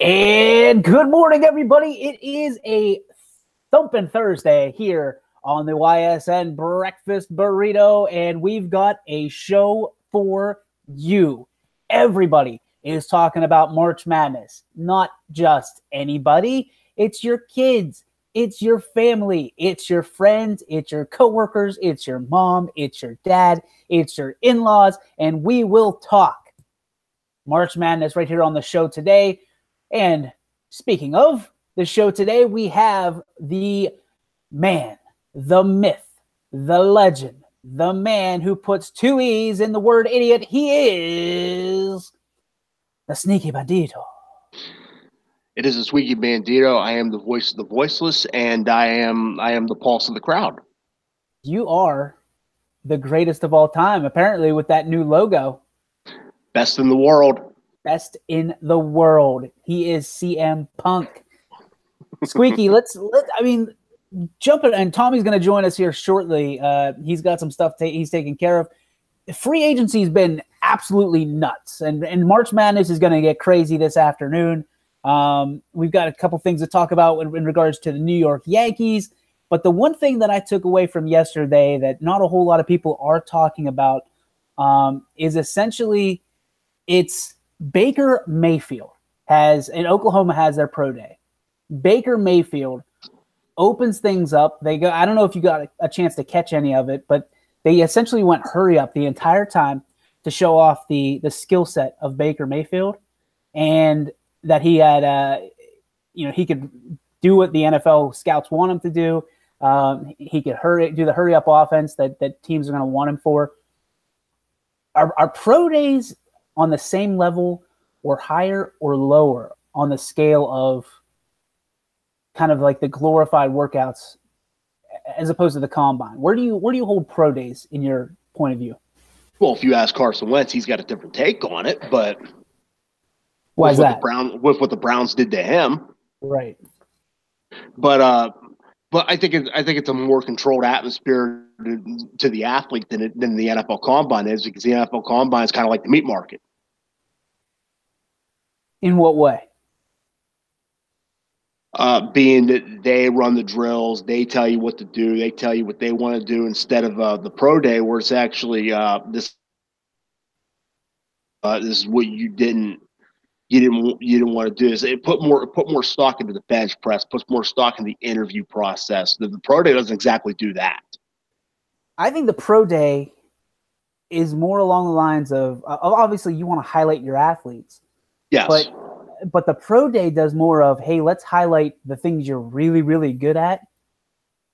And good morning, everybody. It is a thumping Thursday here on the YSN Breakfast Burrito, and we've got a show for you. Everybody is talking about March Madness. Not just anybody. It's your kids. It's your family. It's your friends. It's your coworkers. It's your mom. It's your dad. It's your in-laws, and we will talk March Madness right here on the show today. And speaking of the show today, we have the man, the myth, the legend, the man who puts two E's in the word idiot. He is the Sneaky Bandito. It is a Sneaky Bandito. I am the voice of the voiceless, and I am the pulse of the crowd. You are the greatest of all time, apparently, with that new logo. Best in the world. Best in the world. He is CM Punk. Squeaky, let's jump in, and Tommy's going to join us here shortly. He's got some stuff he's taking care of. Free agency's been absolutely nuts, and March Madness is going to get crazy this afternoon. We've got a couple things to talk about in regards to the New York Yankees, but the one thing that I took away from yesterday that not a whole lot of people are talking about is essentially it's Baker Mayfield in Oklahoma has their pro day. Baker Mayfield opens things up. They go, I don't know if you got a chance to catch any of it, but they essentially went hurry up the entire time to show off the skill set of Baker Mayfield, and that he had, he could do what the NFL scouts want him to do. He could do the hurry up offense that teams are going to want him for. Are pro days on the same level or higher or lower on the scale of kind of like the glorified workouts as opposed to the combine? Where do you hold pro days in your point of view? Well, if you ask Carson Wentz, he's got a different take on it, but why is that? With what the Browns did to him. Right. But I think it's a more controlled atmosphere to the athlete than the NFL Combine is, because the NFL Combine is kind of like the meat market. In what way? Being that they run the drills, they tell you what to do, they tell you what they want to do, instead of the pro day where it's actually this is what you didn't want to do. It put more stock into the bench press, puts more stock in the interview process. The pro day doesn't exactly do that. I think the pro day is more along the lines of obviously you want to highlight your athletes. Yes. But the pro day does more of, hey, let's highlight the things you're really, really good at,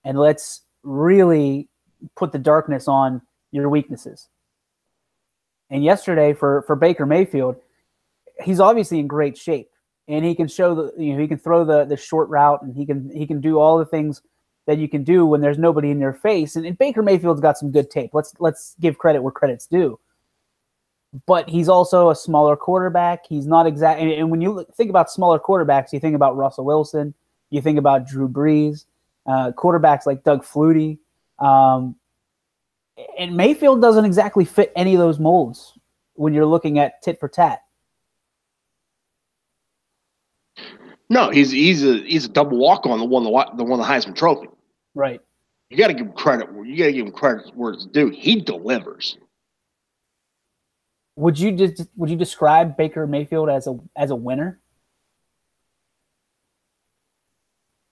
and let's really put the darkness on your weaknesses. And yesterday for Baker Mayfield, he's obviously in great shape, and he can show he can throw the short route, and he can do all the things that you can do when there's nobody in your face. And Baker Mayfield's got some good tape. Let's give credit where credit's due. But he's also a smaller quarterback. He's not exactly. And when you think about smaller quarterbacks, you think about Russell Wilson, you think about Drew Brees, quarterbacks like Doug Flutie. And Mayfield doesn't exactly fit any of those molds when you're looking at tit for tat. No, he's a double walk on the one the Heisman Trophy. Right. You got to give him credit. You got to give him credit where it's due. He delivers. Would you describe Baker Mayfield as a winner?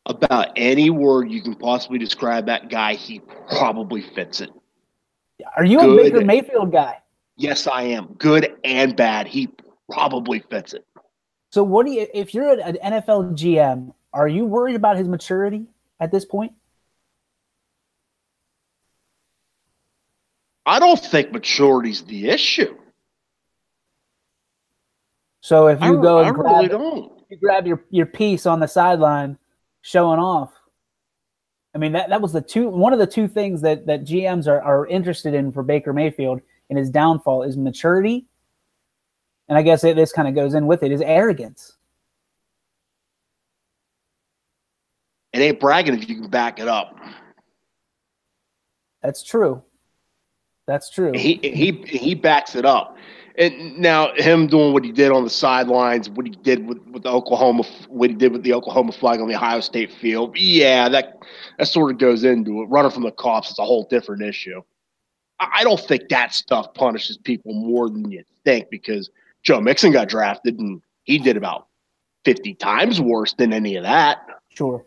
About any word you can possibly describe that guy, he probably fits it. Are you a Baker Mayfield guy? Yes, I am. Good and bad, he probably fits it. So if you're an NFL GM, are you worried about his maturity at this point? I don't think maturity's the issue. So if you you grab your piece on the sideline showing off, I mean that was one of the two things that GMs are interested in for Baker Mayfield and his downfall is maturity. And I guess this kind of goes in with it, is arrogance. It ain't bragging if you can back it up. That's true. That's true. He backs it up. And now him doing what he did on the sidelines, what he did with the Oklahoma, what he did with the Oklahoma flag on the Ohio State field, yeah, that sort of goes into it. Running from the cops is a whole different issue. I don't think that stuff punishes people more than you think, because Joe Mixon got drafted and he did about 50 times worse than any of that. Sure.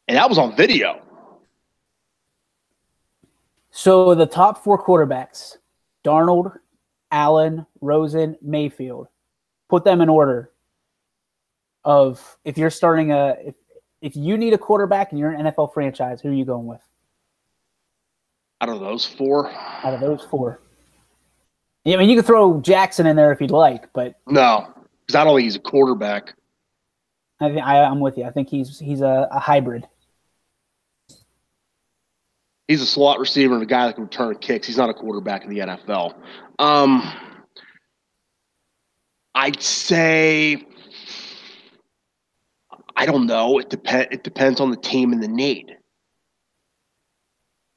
And that was on video. So the top 4 quarterbacks, Darnold, Allen, Rosen, Mayfield, put them in order of if you're starting if you need a quarterback and you're an NFL franchise, who are you going with? Out of those 4? Out of those 4. Yeah, I mean, you could throw Jackson in there if you'd like, but no, because I don't think he's a quarterback. I'm with you. I think he's a hybrid. He's a slot receiver and a guy that can return kicks. He's not a quarterback in the NFL. I'd say, I don't know. It depends on the team and the need.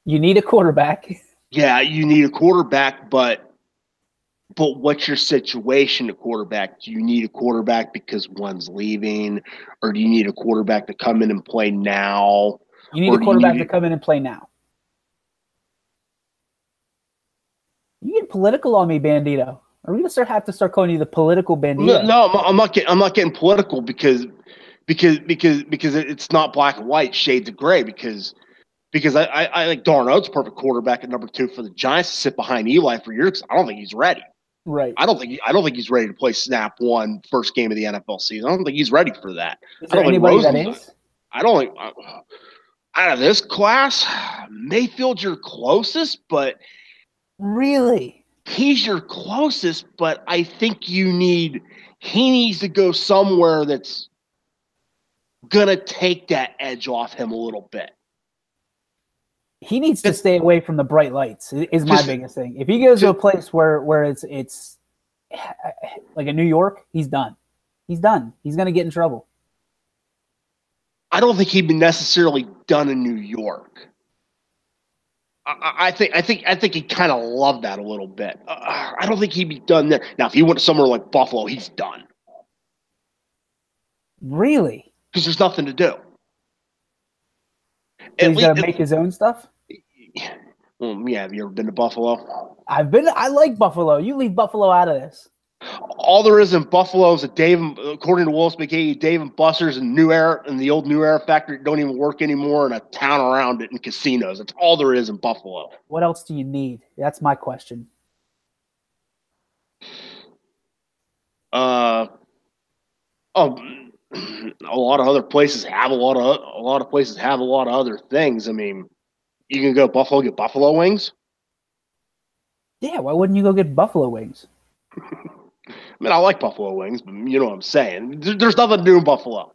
You need a quarterback. Yeah, you need a quarterback, but what's your situation at quarterback? Do you need a quarterback because one's leaving, or do you need a quarterback to come in and play now? You need a quarterback to come in and play now. You get political on me, Bandito. Are we gonna have to start calling you the political Bandito? No, I'm not getting political because it's not black and white, shades of gray. Because I think Darnold's a perfect quarterback at number 2 for the Giants to sit behind Eli for years. I don't think he's ready. Right. I don't think he's ready to play snap 1 first game of the NFL season. I don't think he's ready for that. Is there anybody that is? I don't think out of this class, Mayfield's your closest, but really, he's your closest. But I think he needs to go somewhere that's gonna take that edge off him a little bit. He needs to stay away from the bright lights is my biggest thing. If he goes to a place where it's like a New York, he's done. He's done. He's going to get in trouble. I don't think he'd be necessarily done in New York. I think he kind of loved that a little bit. I don't think he'd be done there. Now, if he went to somewhere like Buffalo, he's done. Really? Because there's nothing to do. So he's got to make his own stuff? Well, yeah, have you ever been to Buffalo? I've been. I like Buffalo. You leave Buffalo out of this. All there is in Buffalo is according to Willis McGahee, Dave and Buster's and New Era and the old New Era factory don't even work anymore, and a town around it and casinos. That's all there is in Buffalo. What else do you need? That's my question. A lot of other places have a lot of other things. I mean, you can go to Buffalo, get buffalo wings. Yeah, why wouldn't you go get buffalo wings? I mean, I like buffalo wings, but you know what I'm saying. There's nothing to do in Buffalo.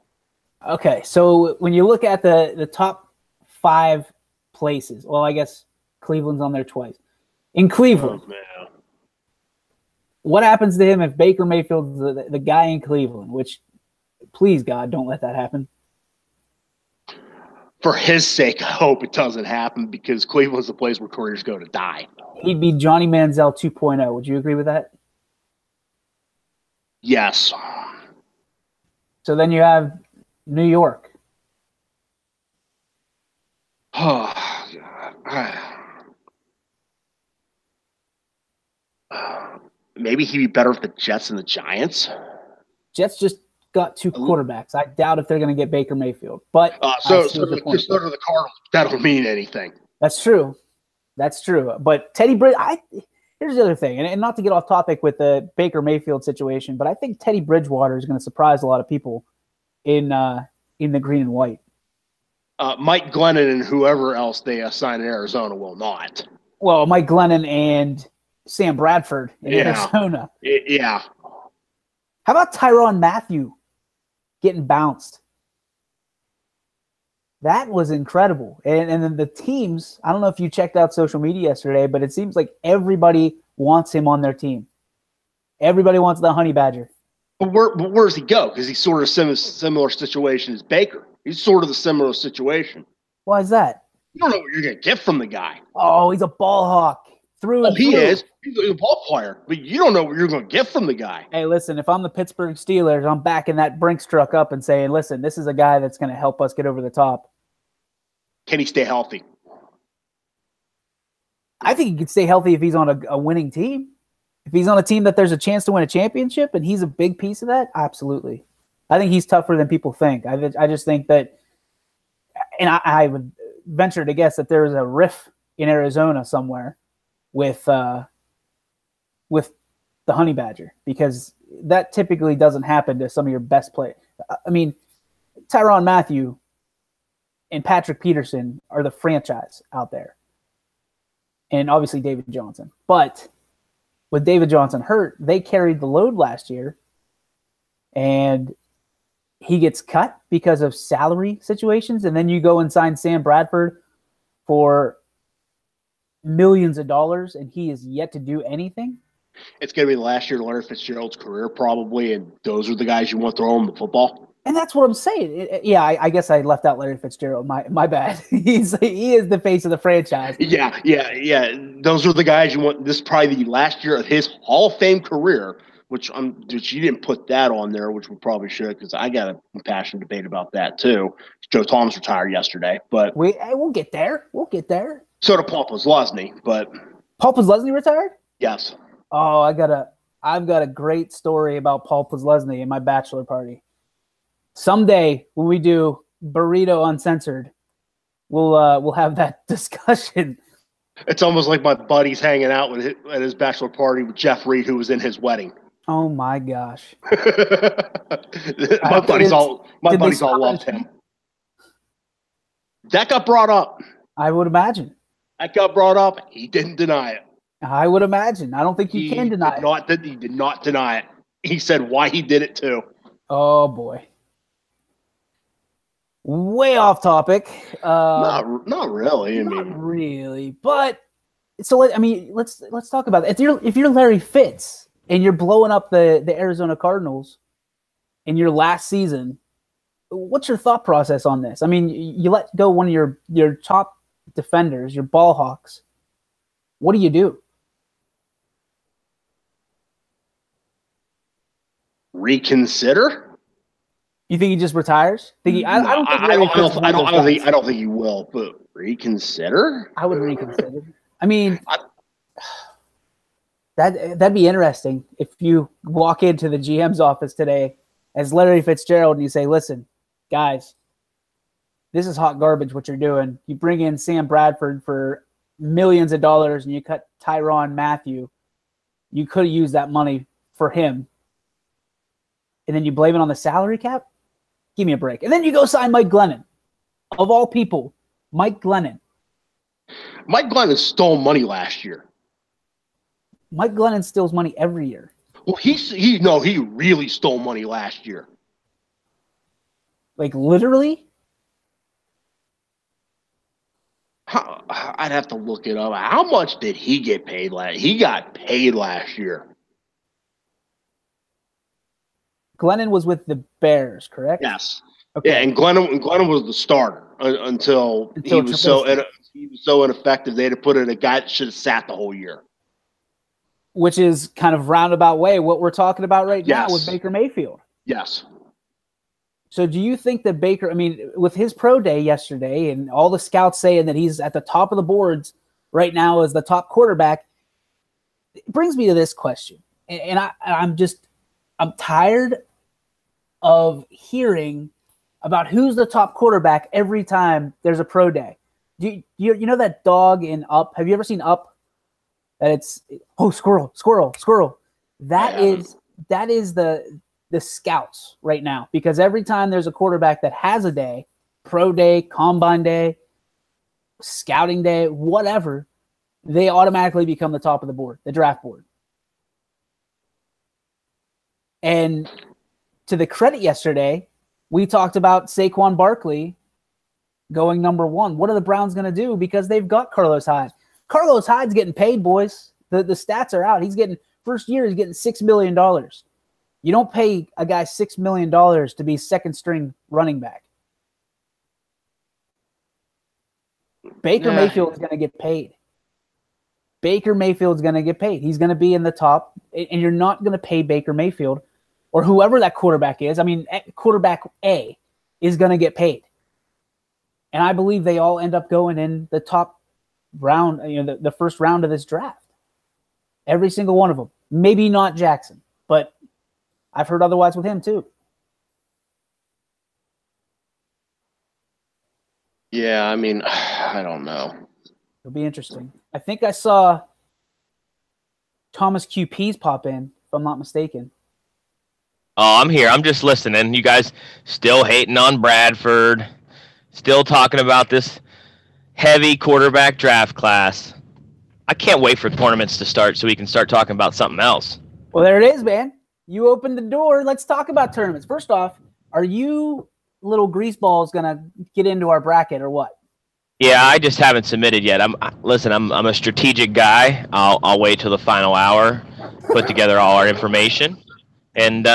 Okay, so when you look at the top 5 places, well, I guess Cleveland's on there twice. In Cleveland, what happens to him if Baker Mayfield's the guy in Cleveland, which, please, God, don't let that happen. For his sake, I hope it doesn't happen, because Cleveland's the place where careers go to die. He'd be Johnny Manziel 2.0. Would you agree with that? Yes. So then you have New York. Oh, maybe he'd be better with the Jets and the Giants. Jets just got 2 quarterbacks. I doubt if they're going to get Baker Mayfield. But so to the Cardinals, that don't mean anything. That's true. That's true. But Teddy Bridgewater, here's the other thing, and not to get off topic with the Baker Mayfield situation, but I think Teddy Bridgewater is going to surprise a lot of people in the green and white. Mike Glennon and whoever else they assign in Arizona will not. Well, Mike Glennon and Sam Bradford in Arizona. Yeah. How about Tyrann Mathieu getting bounced? That was incredible. And then the teams, I don't know if you checked out social media yesterday, but it seems like everybody wants him on their team. Everybody wants the Honey Badger. But where does he go? Because he's sort of similar situation as Baker. He's sort of the similar situation. Why is that? You don't know what you're going to get from the guy. Oh, he's a ball hawk. through Oh, and he through. is. He's a ball player, but you don't know what you're going to get from the guy. Hey, listen, if I'm the Pittsburgh Steelers, I'm backing that Brinks truck up and saying, listen, this is a guy that's going to help us get over the top. Can he stay healthy? I think he could stay healthy if he's on a winning team. If he's on a team that there's a chance to win a championship and he's a big piece of that, absolutely. I think he's tougher than people think. I just think that, and I would venture to guess that there is a riff in Arizona somewhere with the Honey Badger, because that typically doesn't happen to some of your best players. I mean, Tyrann Mathieu and Patrick Peterson are the franchise out there. And obviously David Johnson. But with David Johnson hurt, they carried the load last year. And he gets cut because of salary situations. And then you go and sign Sam Bradford for millions of dollars, and he is yet to do anything. It's going to be the last year of Larry Fitzgerald's career probably, and those are the guys you want to throw him the football. And that's what I'm saying. I guess I left out Larry Fitzgerald. My bad. He is the face of the franchise. Yeah. Those are the guys you want. This is probably the last year of his Hall of Fame career, which you didn't put that on there, which we probably should, because I got a passionate debate about that too. Joe Thomas retired yesterday, but we'll get there. We'll get there. So did Paul Posluszny, but Paul Posluszny retired? Yes. Oh, I've got a great story about Paul Posluszny in my bachelor party. Someday when we do Burrito Uncensored, we'll have that discussion. It's almost like my buddy's hanging out at his bachelor party with Jeff Reed, who was in his wedding. Oh my gosh! my buddies all loved him. That got brought up. I would imagine. That got brought up. He didn't deny it. I would imagine. I don't think you can deny it. He did not deny it. He said why he did it too. Oh boy. Way off topic. Not really. Not really. But so let's talk about it. If you're Larry Fitz and you're blowing up the Arizona Cardinals in your last season, what's your thought process on this? I mean, you let go one of your top defenders, your ball hawks. What do you do? Reconsider? You think he just retires? I don't think he will, but reconsider? I would reconsider. I mean, that'd be interesting if you walk into the GM's office today as Larry Fitzgerald and you say, listen, guys, this is hot garbage what you're doing. You bring in Sam Bradford for millions of dollars and you cut Tyrann Mathieu. You could have used that money for him. And then you blame it on the salary cap? Give me a break. And then you go sign Mike Glennon. Of all people, Mike Glennon. Mike Glennon stole money last year. Mike Glennon steals money every year. Well, he really stole money last year. Like literally? I'd have to look it up. How much did he get paid last? He got paid last year. Glennon was with the Bears, correct? Yes. Okay. Yeah, and Glennon was the starter until he was so ineffective. They had to put in a guy that should have sat the whole year. Which is kind of roundabout way what we're talking about right now with Baker Mayfield. Yes. So do you think that Baker, I mean, with his pro day yesterday and all the scouts saying that he's at the top of the boards right now as the top quarterback, it brings me to this question. And I'm tired of hearing about who's the top quarterback every time there's a pro day. You know that dog in Up? Have you ever seen Up? That it's squirrel. That is the scouts right now, because every time there's a quarterback that has a day, pro day, combine day, scouting day, whatever, they automatically become the top of the board, the draft board. And to the credit yesterday, we talked about Saquon Barkley going number 1. What are the Browns going to do? Because they've got Carlos Hyde. Carlos Hyde's getting paid, boys. The stats are out. First year, he's getting $6 million. You don't pay a guy $6 million to be second string running back. Baker Mayfield is going to get paid. Baker Mayfield's going to get paid. He's going to be in the top, and you're not going to pay Baker Mayfield or whoever that quarterback is. I mean, quarterback A is going to get paid. And I believe they all end up going in the top round, the first round of this draft. Every single one of them. Maybe not Jackson, but I've heard otherwise with him too. Yeah, I mean, I don't know. It'll be interesting. I think I saw Thomas QPs pop in, if I'm not mistaken. Oh, I'm here. I'm just listening. You guys still hating on Bradford, still talking about this heavy quarterback draft class. I can't wait for tournaments to start so we can start talking about something else. Well, there it is, man. You opened the door. Let's talk about tournaments. First off, are you little greaseballs going to get into our bracket or what? Yeah, I just haven't submitted yet. I'm a strategic guy. I'll wait till the final hour, put together all our information, and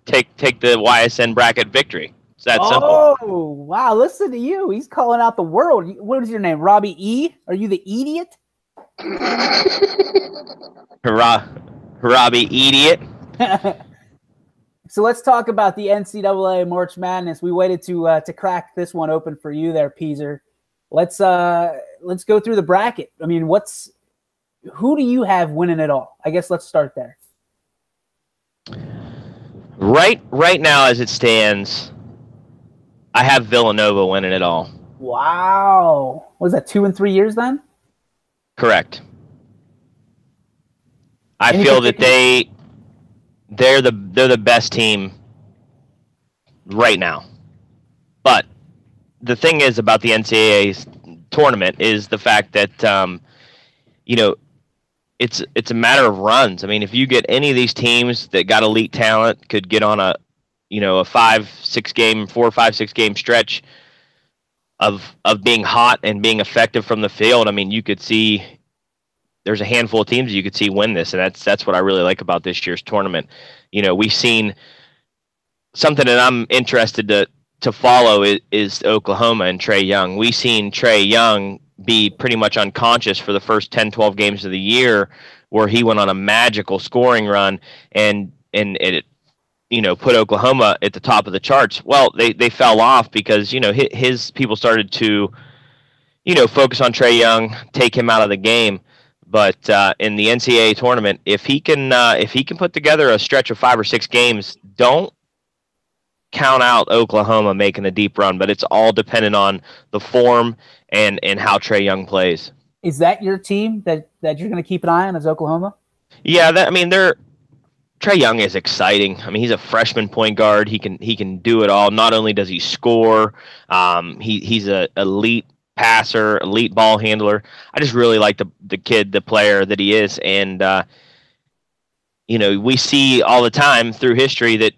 take the YSN bracket victory. It's that simple. Oh, wow. Listen to you. He's calling out the world. What is your name? Robbie E? Are you the idiot? Robbie idiot. So let's talk about the NCAA March Madness. We waited to crack this one open for you there, Peaser. Let's go through the bracket. I mean, who do you have winning it all? I guess let's start there. Right now, as it stands, I have Villanova winning it all. Wow. Was that 2 and 3 years then? Correct. I feel that they're the best team right now. But the thing is about the NCAA tournament is the fact that it's a matter of runs. I mean, if you get any of these teams that got elite talent could get on a 4 or 5, 6 game stretch of being hot and being effective from the field. I mean, you could see there's a handful of teams you could see win this, and that's what I really like about this year's tournament. We've seen something that I'm interested to follow is Oklahoma and Trae Young. We've seen Trae Young be pretty much unconscious for the first 10, 12 games of the year, where he went on a magical scoring run and it put Oklahoma at the top of the charts. Well, they fell off because his people started to focus on Trae Young, take him out of the game. But in the NCAA tournament, if he can put together a stretch of 5 or 6 games, don't count out Oklahoma making a deep run. But it's all dependent on the form and how Trae Young plays. Is that your team that you're going to keep an eye on? Is Oklahoma? Yeah, Trae Young is exciting. I mean, he's a freshman point guard. He can do it all. Not only does he score, he's a elite passer, elite ball handler. I just really like the kid, the player that he is. And, we see all the time through history that,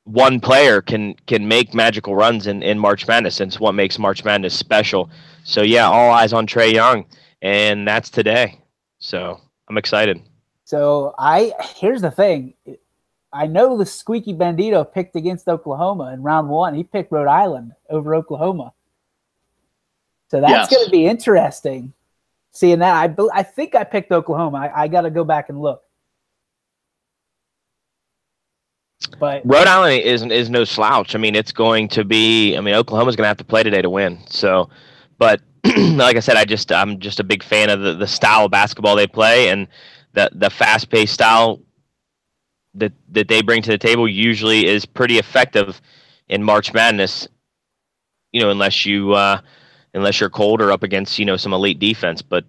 one player can make magical runs in March Madness. And it's what makes March Madness special. So, yeah, all eyes on Trae Young. And that's today. So I'm excited. So here's the thing. I know the Squeaky Bandito picked against Oklahoma in round 1. He picked Rhode Island over Oklahoma. So that's going to be interesting seeing that. I think I picked Oklahoma. I got to go back and look. But Rhode Island is no slouch. I mean, it's going to be. I mean, Oklahoma's going to have to play today to win. So, but like I said, I'm just a big fan of the style of basketball they play and the fast-paced style that they bring to the table. Usually is pretty effective in March Madness. Unless you're cold or up against some elite defense. But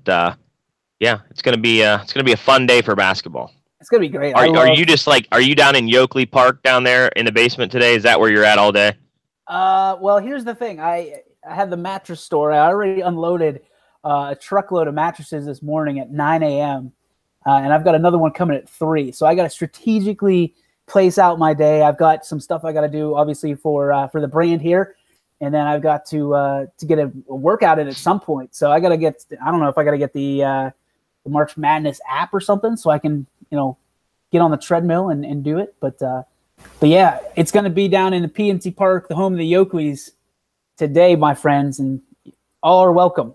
yeah, it's gonna be a fun day for baskable. It's gonna be great. Are you down in Yoakley Park down there in the basement today? Is that where you're at all day? Well, here's the thing. I had the mattress store. I already unloaded a truckload of mattresses this morning at 9 a.m. And I've got another one coming at 3. So I got to strategically place out my day. I've got some stuff I got to do, obviously, for the brand here. And then I've got to get a workout in at some point. So I got to get, I don't know if I got to get the March Madness app or something so I can, get on the treadmill and do it. But yeah, it's going to be down in the PNC Park, the home of the Yoakleys today, my friends, and all are welcome.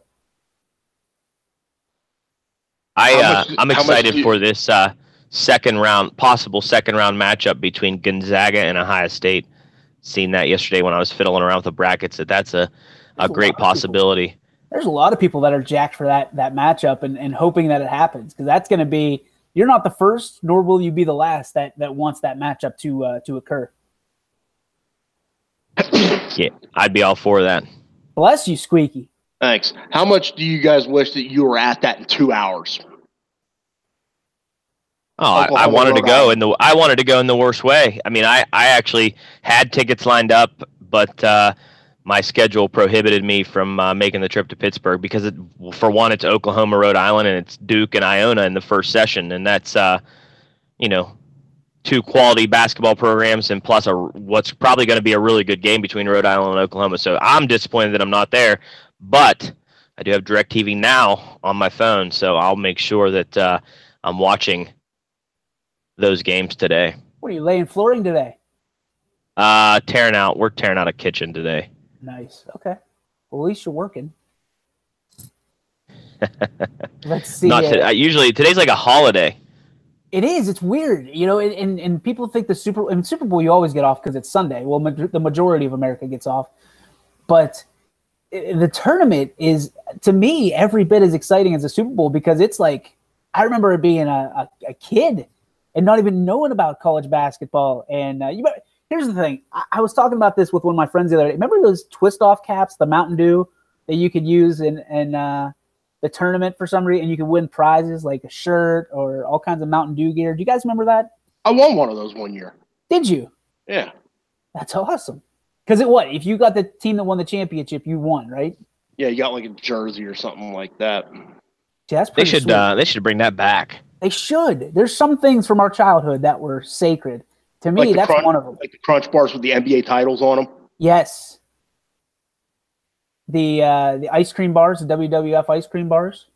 I'm excited for this possible second round matchup between Gonzaga and Ohio State. Seen that yesterday when I was fiddling around with the brackets. That's a great possibility. There's a lot of people that are jacked for that matchup and hoping that it happens, because that's going to be, you're not the first, nor will you be the last that wants that matchup to occur. Yeah, I'd be all for that. Bless you, Squeaky. Thanks. How much do you guys wish that you were at that in 2 hours? Oh, I wanted to go in the worst way. I mean, I actually had tickets lined up, but my schedule prohibited me from making the trip to Pittsburgh because, for one, it's Oklahoma, Rhode Island, and it's Duke and Iona in the first session, and that's two quality basketball programs, and plus what's probably going to be a really good game between Rhode Island and Oklahoma. So I'm disappointed that I'm not there, but I do have DirecTV Now on my phone, so I'll make sure that I'm watching those games today. What are you laying flooring today? We're tearing out a kitchen today. Nice. Okay. Well, at least you're working. Let's see. Usually today's like a holiday. It is. It's weird, and people think the Super Bowl you always get off because it's Sunday. Well, the majority of America gets off, but the tournament is, to me, every bit as exciting as the Super Bowl, because it's like, I remember being a kid and not even knowing about college basketball. And here's the thing. I was talking about this with one of my friends the other day. Remember those twist-off caps, the Mountain Dew, that you could use in the tournament for some reason, and you could win prizes like a shirt or all kinds of Mountain Dew gear? Do you guys remember that? I won one of those one year. Did you? Yeah. That's awesome. Because if you got the team that won the championship, you won, right? Yeah, you got like a jersey or something like that. Yeah, that's pretty sweet. They should bring that back. They should. There's some things from our childhood that were sacred. To me, that's one of them. Like the Crunch bars with the NBA titles on them. Yes. The ice cream bars, the WWF ice cream bars.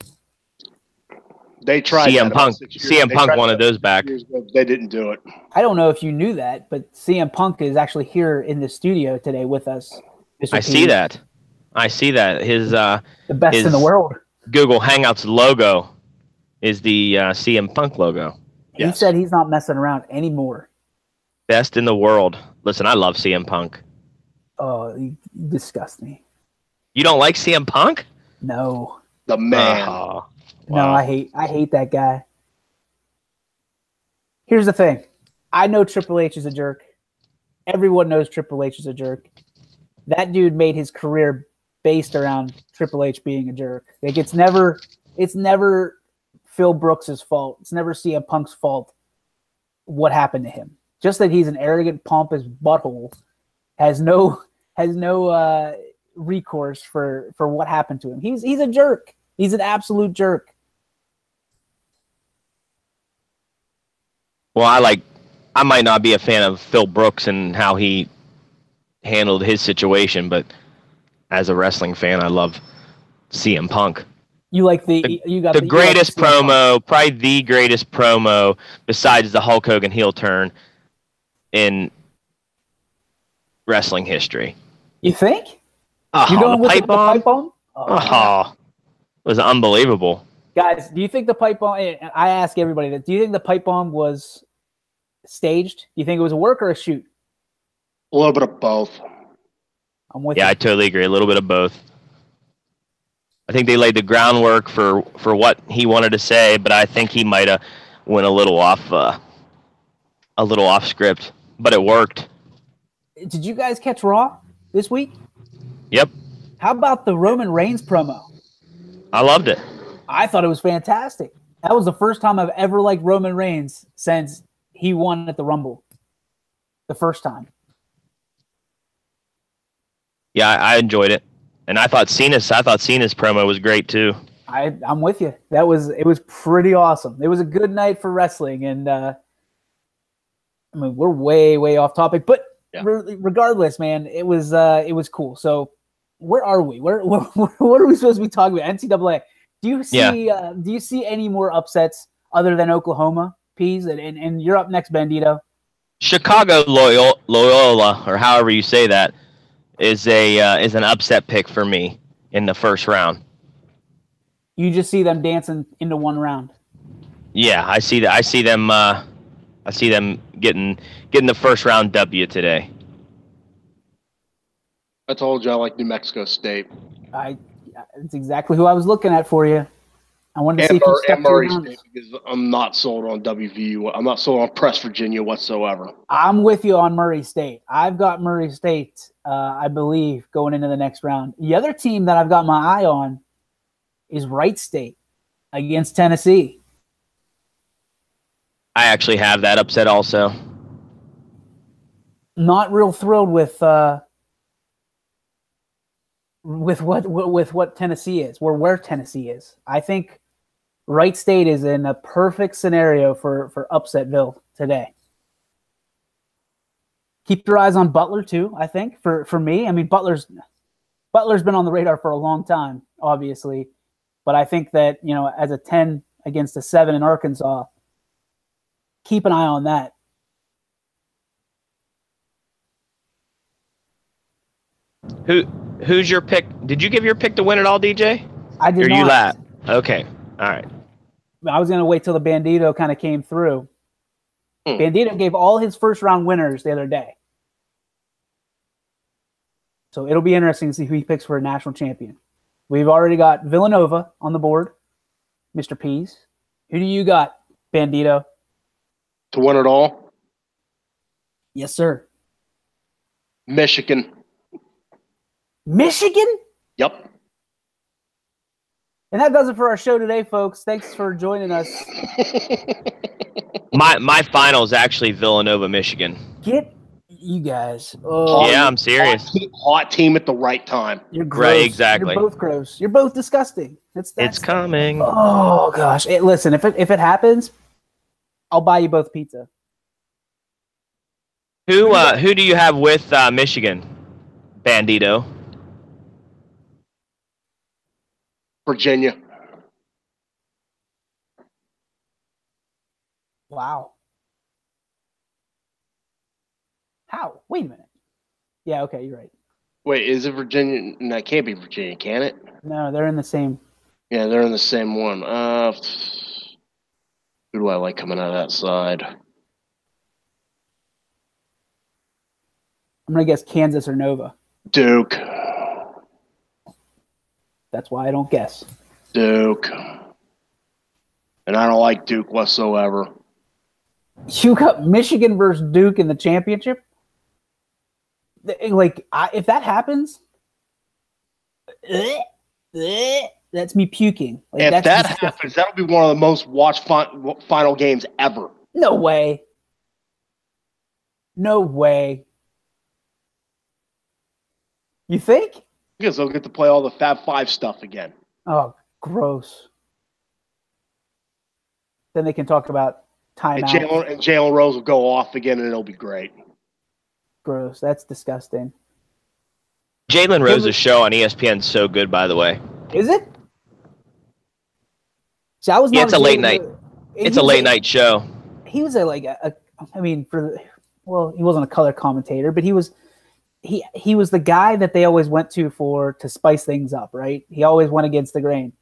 They tried. CM Punk wanted those back. They didn't do it. I don't know if you knew that, but CM Punk is actually here in the studio today with us. Mr. I see that. His the best in the world. Google Hangouts logo is the CM Punk logo. He said he's not messing around anymore. Best in the world. Listen, I love CM Punk. Oh, you disgust me. You don't like CM Punk? No. The man. Wow. No, I hate that guy. Here's the thing. I know Triple H is a jerk. Everyone knows Triple H is a jerk. That dude made his career based around Triple H being a jerk. Like, it's never Phil Brooks' fault. It's never CM Punk's fault what happened to him. Just that he's an arrogant, pompous butthole has no recourse for what happened to him. He's a jerk. He's an absolute jerk. Well, I might not be a fan of Phil Brooks and how he handled his situation, but as a wrestling fan, I love CM Punk. You like the greatest promo, probably the greatest promo besides the Hulk Hogan heel turn in wrestling history. You think? You going with the pipe bomb? Oh, it was unbelievable. Guys, do you think the pipe bomb? I ask everybody that. Do you think the pipe bomb was staged? Do you think it was a work or a shoot? A little bit of both. I'm with you. I totally agree. A little bit of both. I think they laid the groundwork for what he wanted to say, but I think he might have went a little off script, but it worked. Did you guys catch Raw this week? Yep. How about the Roman Reigns promo? I loved it. I thought it was fantastic. That was the first time I've ever liked Roman Reigns since he won at the Rumble. The first time. Yeah, I enjoyed it. And I thought Cena's promo was great too. I'm with you. It was pretty awesome. It was a good night for wrestling, and I mean, we're way off topic, but regardless, man, it was cool. So where are we? What are we supposed to be talking about? NCAA. Do you see any more upsets other than Oklahoma, Peas? And you're up next, Bandito. Chicago Loyola, or however you say that, is an upset pick for me in the first round. You just see them dancing into one round. Yeah, I see that. I see them getting the first round W today. I told you I like New Mexico State. It's exactly who I was looking at for you. I wanted to see if you stuck to Murray your State, because I'm not sold on WVU. I'm not sold on Press Virginia whatsoever. I'm with you on Murray State. I've got Murray State, I believe, going into the next round. The other team that I've got my eye on is Wright State against Tennessee. I actually have that upset also. Not real thrilled with what Tennessee is, or where Tennessee is. I think Wright State is in a perfect scenario for Upsetville today. Keep your eyes on Butler too, I think. For me, I mean, Butler's been on the radar for a long time, obviously. But I think that, as a 10 against a 7 in Arkansas, keep an eye on that. Who's your pick? Did you give your pick to win it all, DJ? I did or not. You lap? Okay. All right. I was going to wait till the Bandito kind of came through. Bandito gave all his first-round winners the other day. So it'll be interesting to see who he picks for a national champion. We've already got Villanova on the board, Mr. Pease. Who do you got, Bandito? To win it all? Yes, sir. Michigan. Michigan? Yep. And that does it for our show today, folks. Thanks for joining us. My final is actually Villanova, Michigan. Get you guys. Yeah, I'm serious. Hot team at the right time. You're gross. Right, exactly. You're both gross. You're both disgusting. It's coming. Oh gosh! Listen, if it happens, I'll buy you both pizza. Who do you have with Michigan, Bandito? Virginia. Wow. How? Wait a minute. Yeah, okay, you're right. Wait, is it Virginia? No, it can't be Virginia, can it? No, they're in the same. Yeah, they're in the same one. Who do I like coming out of that side? I'm going to guess Kansas or Nova. Duke. That's why I don't guess. Duke. And I don't like Duke whatsoever. You got Michigan versus Duke in the championship? If that happens, that's me puking. If that happens, that'll be one of the most watched final games ever. No way. No way. You think? Because they'll get to play all the Fab Five stuff again. Oh, gross. Then they can talk about timeout. And Jalen Rose will go off again, and it'll be great. Gross. That's disgusting. Jalen Rose's show on ESPN is so good, by the way. Is it? See, I was not it's a late night. It's a late night show. He was he wasn't a color commentator, but he was the guy that they always went to spice things up, right? He always went against the grain.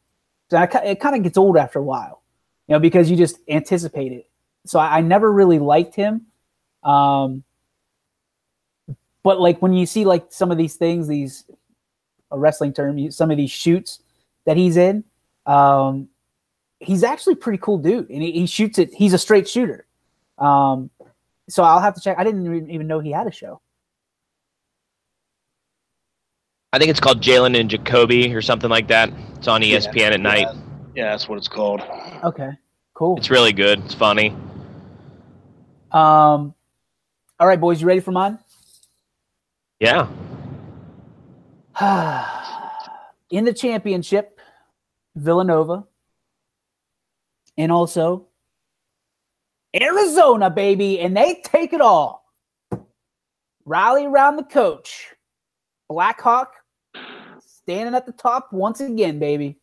So it kind of gets old after a while, because you just anticipate it. So I never really liked him. But when you see some of these things, a wrestling term, some of these shoots that he's in, he's actually a pretty cool dude, and he shoots it. He's a straight shooter. So I'll have to check. I didn't even know he had a show. I think it's called Jalen and Jacoby or something like that. It's on ESPN at night. Yeah, that's what it's called. Okay, cool. It's really good. It's funny. All right, boys, you ready for mine? Yeah. In the championship, Villanova, and also Arizona, baby, and they take it all. Rally around the coach. Blackhawk standing at the top once again, baby.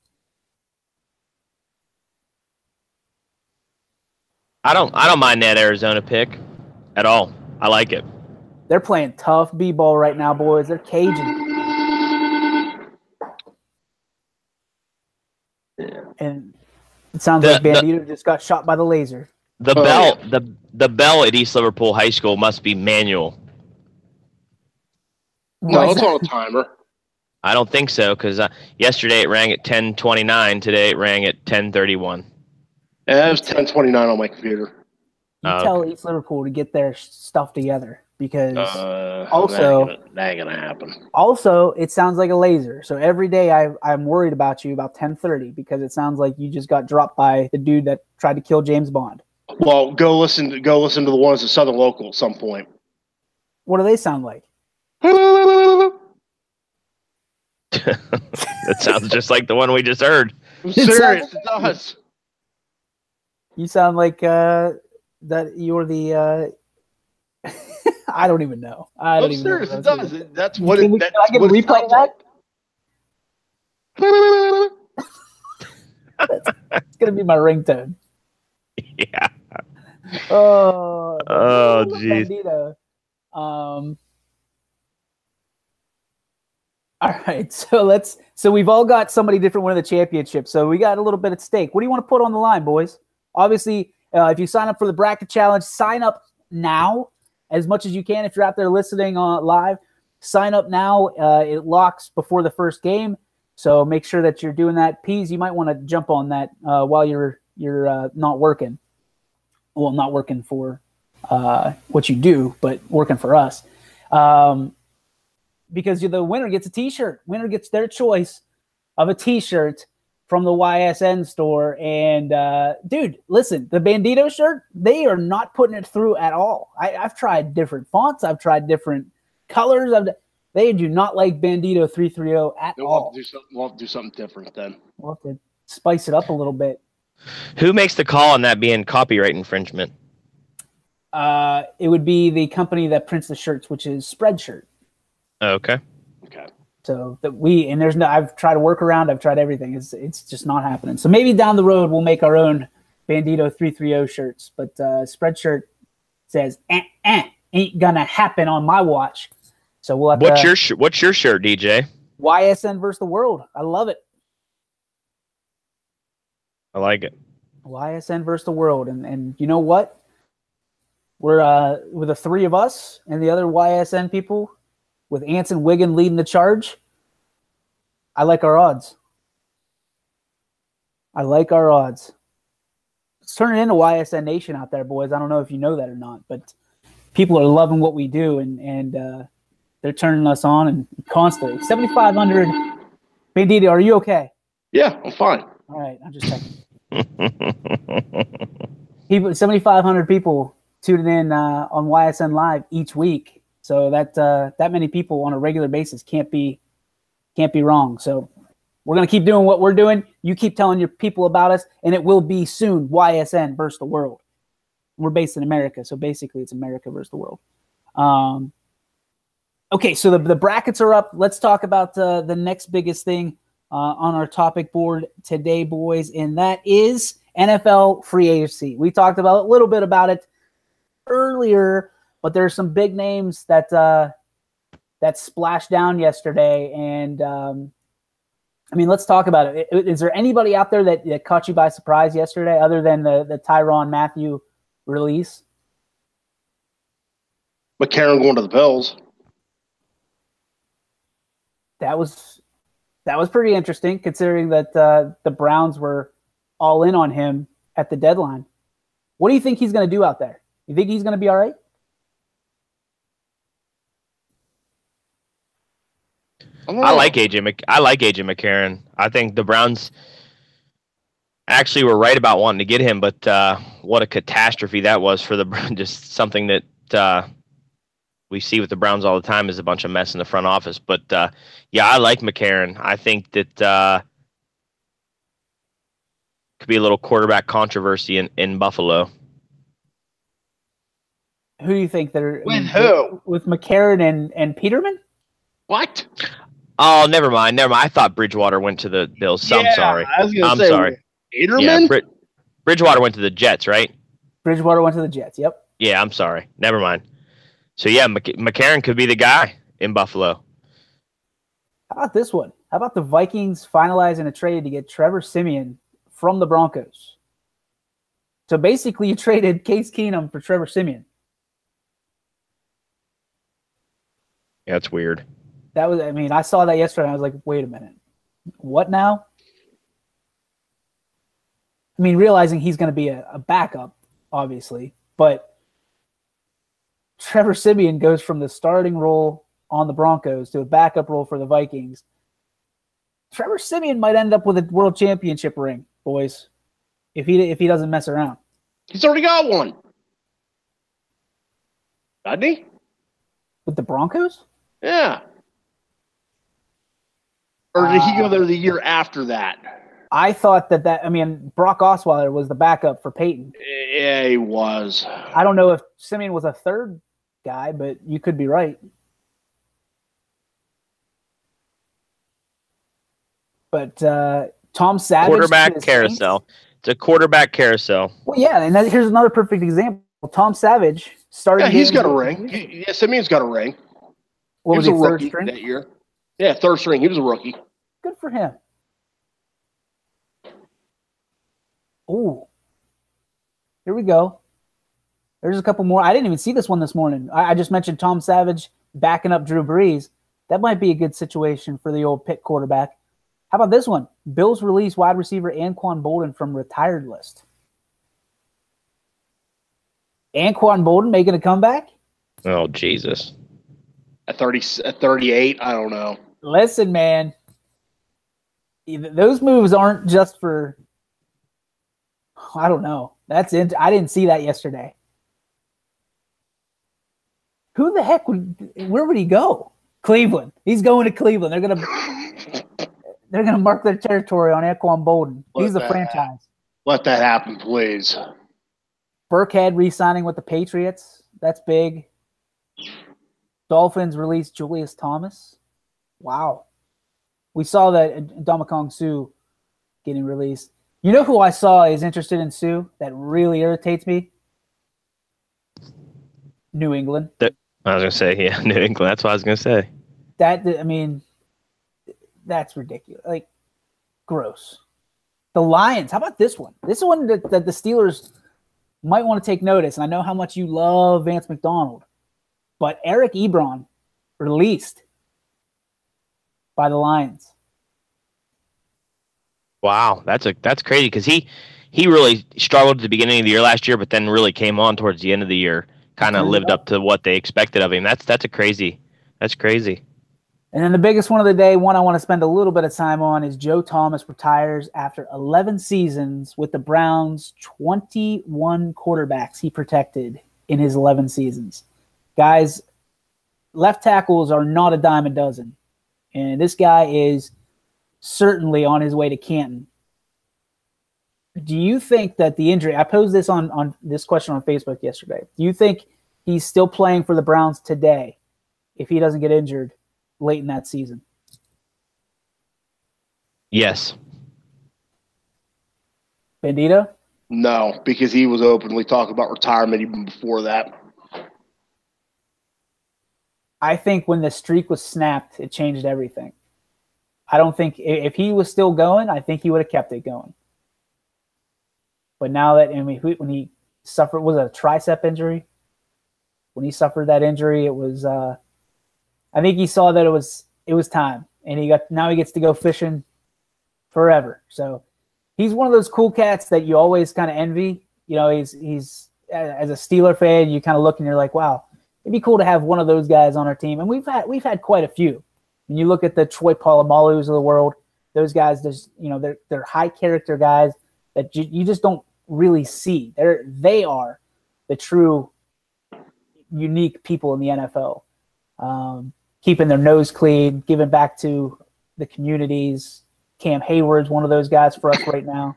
I don't mind that Arizona pick at all. I like it. They're playing tough b-ball right now, boys. They're Cajun. Yeah. It sounds like Bandito just got shot by the laser. The bell at East Liverpool High School must be manual. No, it's on a timer. I don't think so, because yesterday it rang at 10:29. Today it rang at 10:31. Yeah, it was 10:29 on my computer. You tell East Liverpool to get their stuff together, because also that ain't gonna happen. Also, it sounds like a laser. So every day I'm worried about you about 10:30, because it sounds like you just got dropped by the dude that tried to kill James Bond. Well, go listen to the ones at Southern Local at some point. What do they sound like? That sounds just like the one we just heard. I'm serious, it does. You sound like that you're the I don't even know. I'm serious, it does. That's what can I get a replay of that? It's gonna be my ringtone. Yeah. Oh, jeez. All right, so we've all got somebody different winning the championship. So we got a little bit at stake. What do you want to put on the line, boys? Obviously, if you sign up for the bracket challenge, sign up now as much as you can. If you're out there listening live, sign up now. It locks before the first game, so make sure that you're doing that. Peas, you might want to jump on that while you're not working. Well, not working for what you do, but working for us. Because the winner gets a T-shirt. Winner gets their choice of a T-shirt from the YSN store. And, dude, listen, the Bandito shirt, they are not putting it through at all. I've tried different fonts. I've tried different colors. They do not like Bandito 330 at all. We'll have to do something different then. We'll have to spice it up a little bit. Who makes the call on that being copyright infringement? It would be the company that prints the shirts, which is Spreadshirt. Okay. So I've tried to work around. I've tried everything. It's just not happening. So maybe down the road we'll make our own Bandito 330 shirts. But Spreadshirt says ain't gonna happen on my watch. So we'll have What's your shirt, DJ? YSN versus the world. I love it. I like it. YSN versus the world, and you know what? We're with the three of us and the other YSN people, with Anson Wiggin leading the charge. I like our odds. It's turning into YSN Nation out there, boys. I don't know if you know that or not, but people are loving what we do, and they're turning us on and constantly. 7,500. Bandito, are you okay? Yeah, I'm fine. All right, I'm just checking. 7,500 people tuning in on YSN Live each week. So that many people on a regular basis can't be wrong. So we're gonna keep doing what we're doing. You keep telling your people about us, and it will be soon YSN versus the world. We're based in America, so basically it's America versus the world. Okay, so the brackets are up. Let's talk about the next biggest thing on our topic board today, boys, and that is NFL free agency. We talked about a little bit about it earlier, but there are some big names that splashed down yesterday, and let's talk about it. Is there anybody out there that caught you by surprise yesterday, other than the Tyrann Mathieu release? McCarron going to the Bills. That was pretty interesting, considering that the Browns were all in on him at the deadline. What do you think he's going to do out there? You think he's going to be all right? I like AJ McCarron. I think the Browns actually were right about wanting to get him, but what a catastrophe that was for the Browns. Just something that we see with the Browns all the time is a bunch of mess in the front office. But yeah, I like McCarron. I think that could be a little quarterback controversy in Buffalo. Who do you think they're with? Who? With McCarron and Peterman? What? Oh, never mind. I thought Bridgewater went to the Bills. So yeah, I'm sorry. I'm sorry. Peterman? Yeah, Bridgewater went to the Jets, right? Bridgewater went to the Jets, yep. Yeah, I'm sorry. Never mind. So, yeah, McCarron could be the guy in Buffalo. How about this one? How about the Vikings finalizing a trade to get Trevor Siemian from the Broncos. So basically, you traded Case Keenum for Trevor Siemian. Yeah, it's weird. I saw that yesterday. And I was like, wait a minute. What now? I mean, realizing he's going to be a backup, obviously, but Trevor Siemian goes from the starting role on the Broncos to a backup role for the Vikings. Trevor Siemian might end up with a world championship ring, boys, if he doesn't mess around. He's already got one. Doesn't he? With the Broncos? Yeah. Or did he go there the year after that? I thought that Brock Osweiler was the backup for Peyton. Yeah, he was. I don't know if Siemian was a third guy, but you could be right. But Tom Savage. Quarterback carousel. It's a quarterback carousel. Well, yeah, and here's another perfect example. Tom Savage started. Yeah, he's got a ring. Simeon's got a ring. What was he, a third rookie string? that year? Yeah, third string. He was a rookie. Good for him. Ooh. Here we go. There's a couple more. I didn't even see this one this morning. I just mentioned Tom Savage backing up Drew Brees. That might be a good situation for the old Pitt quarterback. How about this one? Bills release wide receiver Anquan Bolden from retired list. Anquan Bolden making a comeback? Oh, Jesus. At 38, I don't know. Listen, man. Those moves aren't just for – I don't know. I didn't see that yesterday. Who the heck where would he go? Cleveland. He's going to Cleveland. They're gonna mark their territory on Anquan Bolden. He's the franchise. Let that happen, please. Burkhead re-signing with the Patriots. That's big. Dolphins release Julius Thomas. Wow. We saw that Ndamukong Suh getting released. You know who I saw is interested in Suh that really irritates me? New England. I was going to say, yeah, New England. That's what I was going to say. That's ridiculous. Like, gross. The Lions. How about this one? This is one that the Steelers might want to take notice. And I know how much you love Vance McDonald. But Eric Ebron released by the Lions. Wow, that's crazy because he really struggled at the beginning of the year last year, but then really came on towards the end of the year. Kind of lived up to what they expected of him. That's crazy. That's crazy. And then the biggest one of the day, one I want to spend a little bit of time on, is Joe Thomas retires after 11 seasons with the Browns. 21 quarterbacks he protected in his 11 seasons. Guys, left tackles are not a dime a dozen. And this guy is certainly on his way to Canton. Do you think that the injury – I posed this on this question on Facebook yesterday. Do you think he's still playing for the Browns today if he doesn't get injured late in that season? Yes. Bandito? No, because he was openly talking about retirement even before that. I think when the streak was snapped, it changed everything. I don't think – if he was still going, I think he would have kept it going. But now that when he suffered, was it a tricep injury? When he suffered that injury, it was I think he saw that it was time, and now he gets to go fishing forever. So he's one of those cool cats that you always kind of envy. You know, he's as a Steeler fan, you kind of look and you're like, wow, it'd be cool to have one of those guys on our team. And we've had quite a few. When you look at the Troy Polamalu's of the world, those guys, they're high character guys that you just don't really see. They are the true unique people in the NFL, keeping their nose clean, giving back to the communities. Cam Hayward's one of those guys for us right now.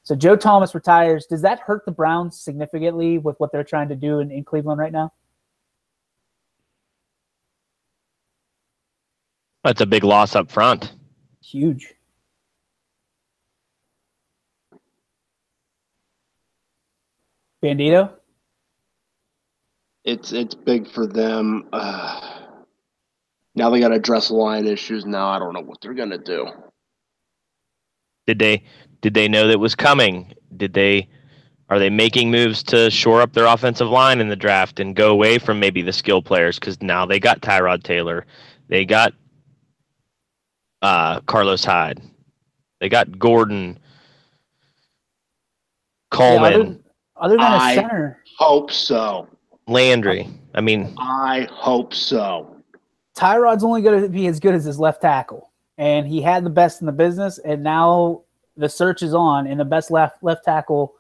So Joe Thomas retires. Does that hurt the Browns significantly with what they're trying to do in Cleveland right now? That's a big loss up front. Huge. Bandito? It's big for them. Now they got to address line issues. Now I don't know what they're going to do. Did they know that it was coming? Are they making moves to shore up their offensive line in the draft and go away from maybe the skill players? Because now they got Tyrod Taylor, they got Carlos Hyde, they got Gordon, Coleman, other than a center. Hope so. Landry. I mean, I hope so. Tyrod's only going to be as good as his left tackle, and he had the best in the business, and now the search is on, and the best left tackle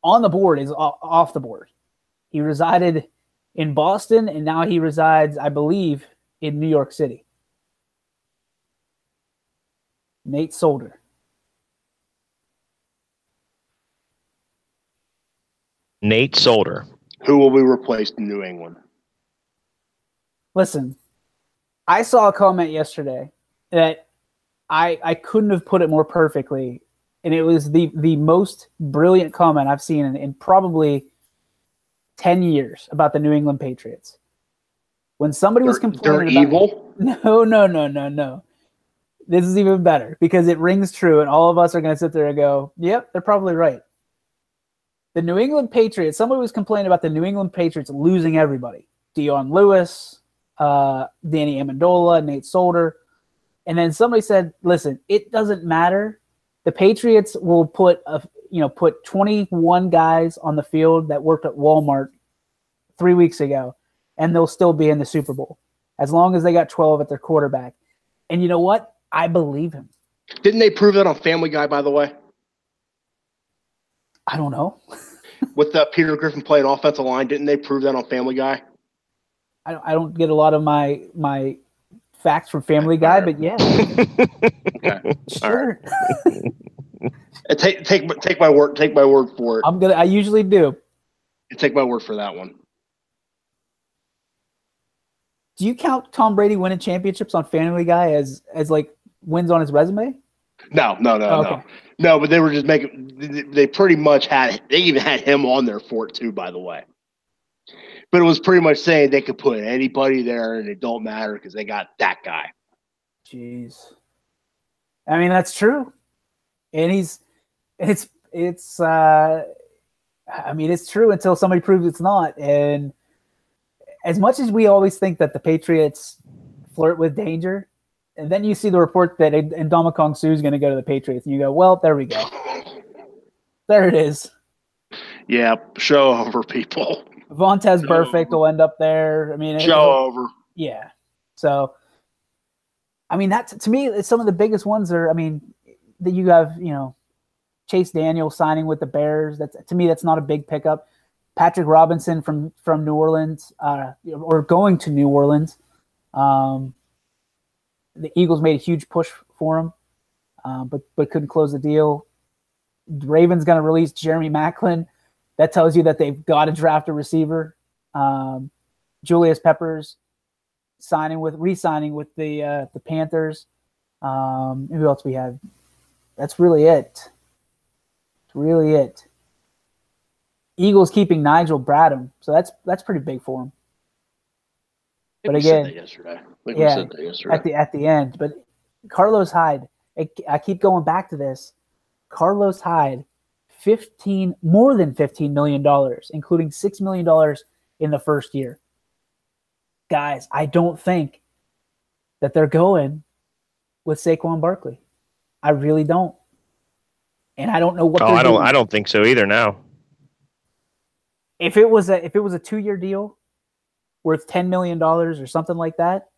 on the board is off the board. He resided in Boston, and now he resides, I believe, in New York City. Nate Solder. Nate Solder. Who will be replaced in New England? Listen, I saw a comment yesterday that I couldn't have put it more perfectly, and it was the most brilliant comment I've seen in probably 10 years about the New England Patriots. When somebody was complaining they're evil? No. This is even better because it rings true, and all of us are going to sit there and go, yep, they're probably right. The New England Patriots, somebody was complaining about the New England Patriots losing everybody. Dion Lewis, Danny Amendola, Nate Solder. And then somebody said, listen, it doesn't matter. The Patriots will put 21 guys on the field that worked at Walmart 3 weeks ago, and they'll still be in the Super Bowl as long as they got 12 at their quarterback. And you know what? I believe him. Didn't they prove that on Family Guy, by the way? I don't know. With Peter Griffin playing offensive line, didn't they prove that on Family Guy? I don't get a lot of my facts from Family Guy, but yeah. Okay. Sure. Take my word. Take my word for it. I usually do. Take my word for that one. Do you count Tom Brady winning championships on Family Guy as like wins on his resume? No. Okay. No, but they were just making. They pretty much had. They even had him on there for it too, by the way. But it was pretty much saying they could put anybody there, and it don't matter because they got that guy. Jeez, I mean that's true, and it's true until somebody proves it's not. And as much as we always think that the Patriots flirt with danger, and then you see the report that Ndamukong Suh is going to go to the Patriots, and you go, well, there we go. There it is. Yeah, show over, people. Vontez Burfict will end up there. I mean, show over. Yeah. So, I mean, that to me, some of the biggest ones are. I mean, that you have, Chase Daniel signing with the Bears. That's to me, that's not a big pickup. Patrick Robinson from New Orleans, or going to New Orleans. The Eagles made a huge push for him, but couldn't close the deal. The Ravens going to release Jeremy Maclin. That tells you that they've got to draft a receiver. Julius Peppers re-signing with the Panthers. Who else we have? That's really it. Eagles keeping Nigel Bradham, so that's pretty big for him. But again, we said that yesterday. At the end. But Carlos Hyde, I keep going back to this. Carlos Hyde, more than $15 million, including $6 million in the first year. Guys, I don't think that they're going with Saquon Barkley. I really don't. And I don't know what they're doing. I don't think so either now. If it was a 2-year deal worth $10 million or something like that,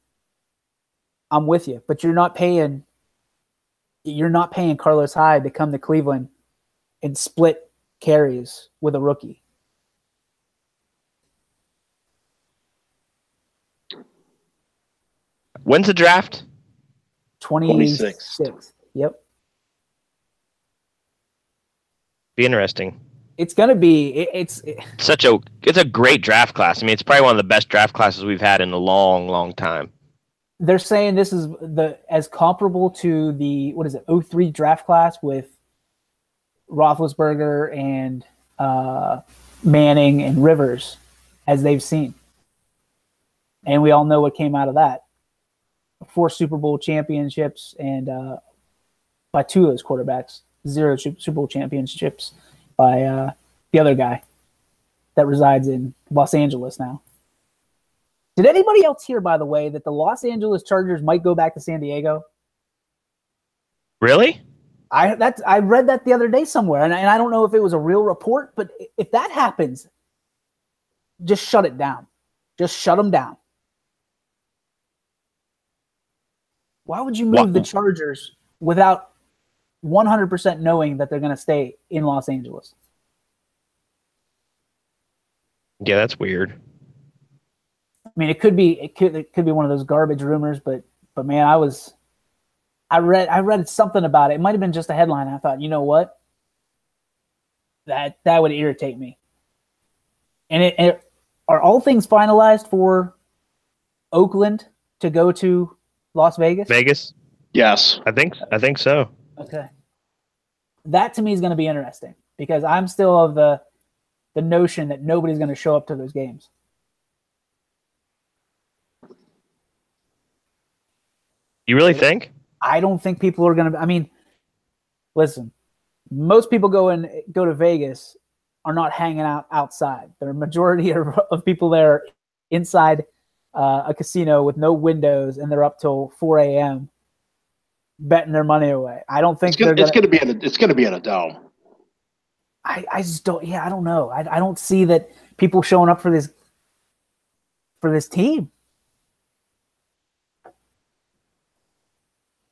I'm with you. But you're not paying Carlos Hyde to come to Cleveland and split carries with a rookie. When's the draft? 26. Yep. Be interesting. It's gonna be. It's a great draft class. I mean, it's probably one of the best draft classes we've had in a long, long time. They're saying this is as comparable to the 03 draft class with Roethlisberger and Manning and Rivers as they've seen. And we all know what came out of that. 4 Super Bowl championships and by two of those quarterbacks, 0 Super Bowl championships by the other guy that resides in Los Angeles now. Did anybody else hear, by the way, that the Los Angeles Chargers might go back to San Diego? Really? I read that the other day somewhere, and I don't know if it was a real report, but if that happens, just shut it down. Just shut them down. Why would you move the Chargers without 100% knowing that they're going to stay in Los Angeles? Yeah, that's weird. I mean, it could be one of those garbage rumors, but man, I read something about it. It might have been just a headline. I thought, you know what? That would irritate me. And are all things finalized for Oakland to go to Las Vegas? Vegas? Yes. I think so. Okay. That to me is going to be interesting because I'm still of the notion that nobody's going to show up to those games. You really think? I don't think people are going to. I mean, listen, most people go to Vegas are not hanging out outside. The majority of people there inside a casino with no windows, and they're up till 4 a.m. betting their money away. I don't think it's going to be in a dome. I just don't. Yeah, I don't know. I don't see that people showing up for this team.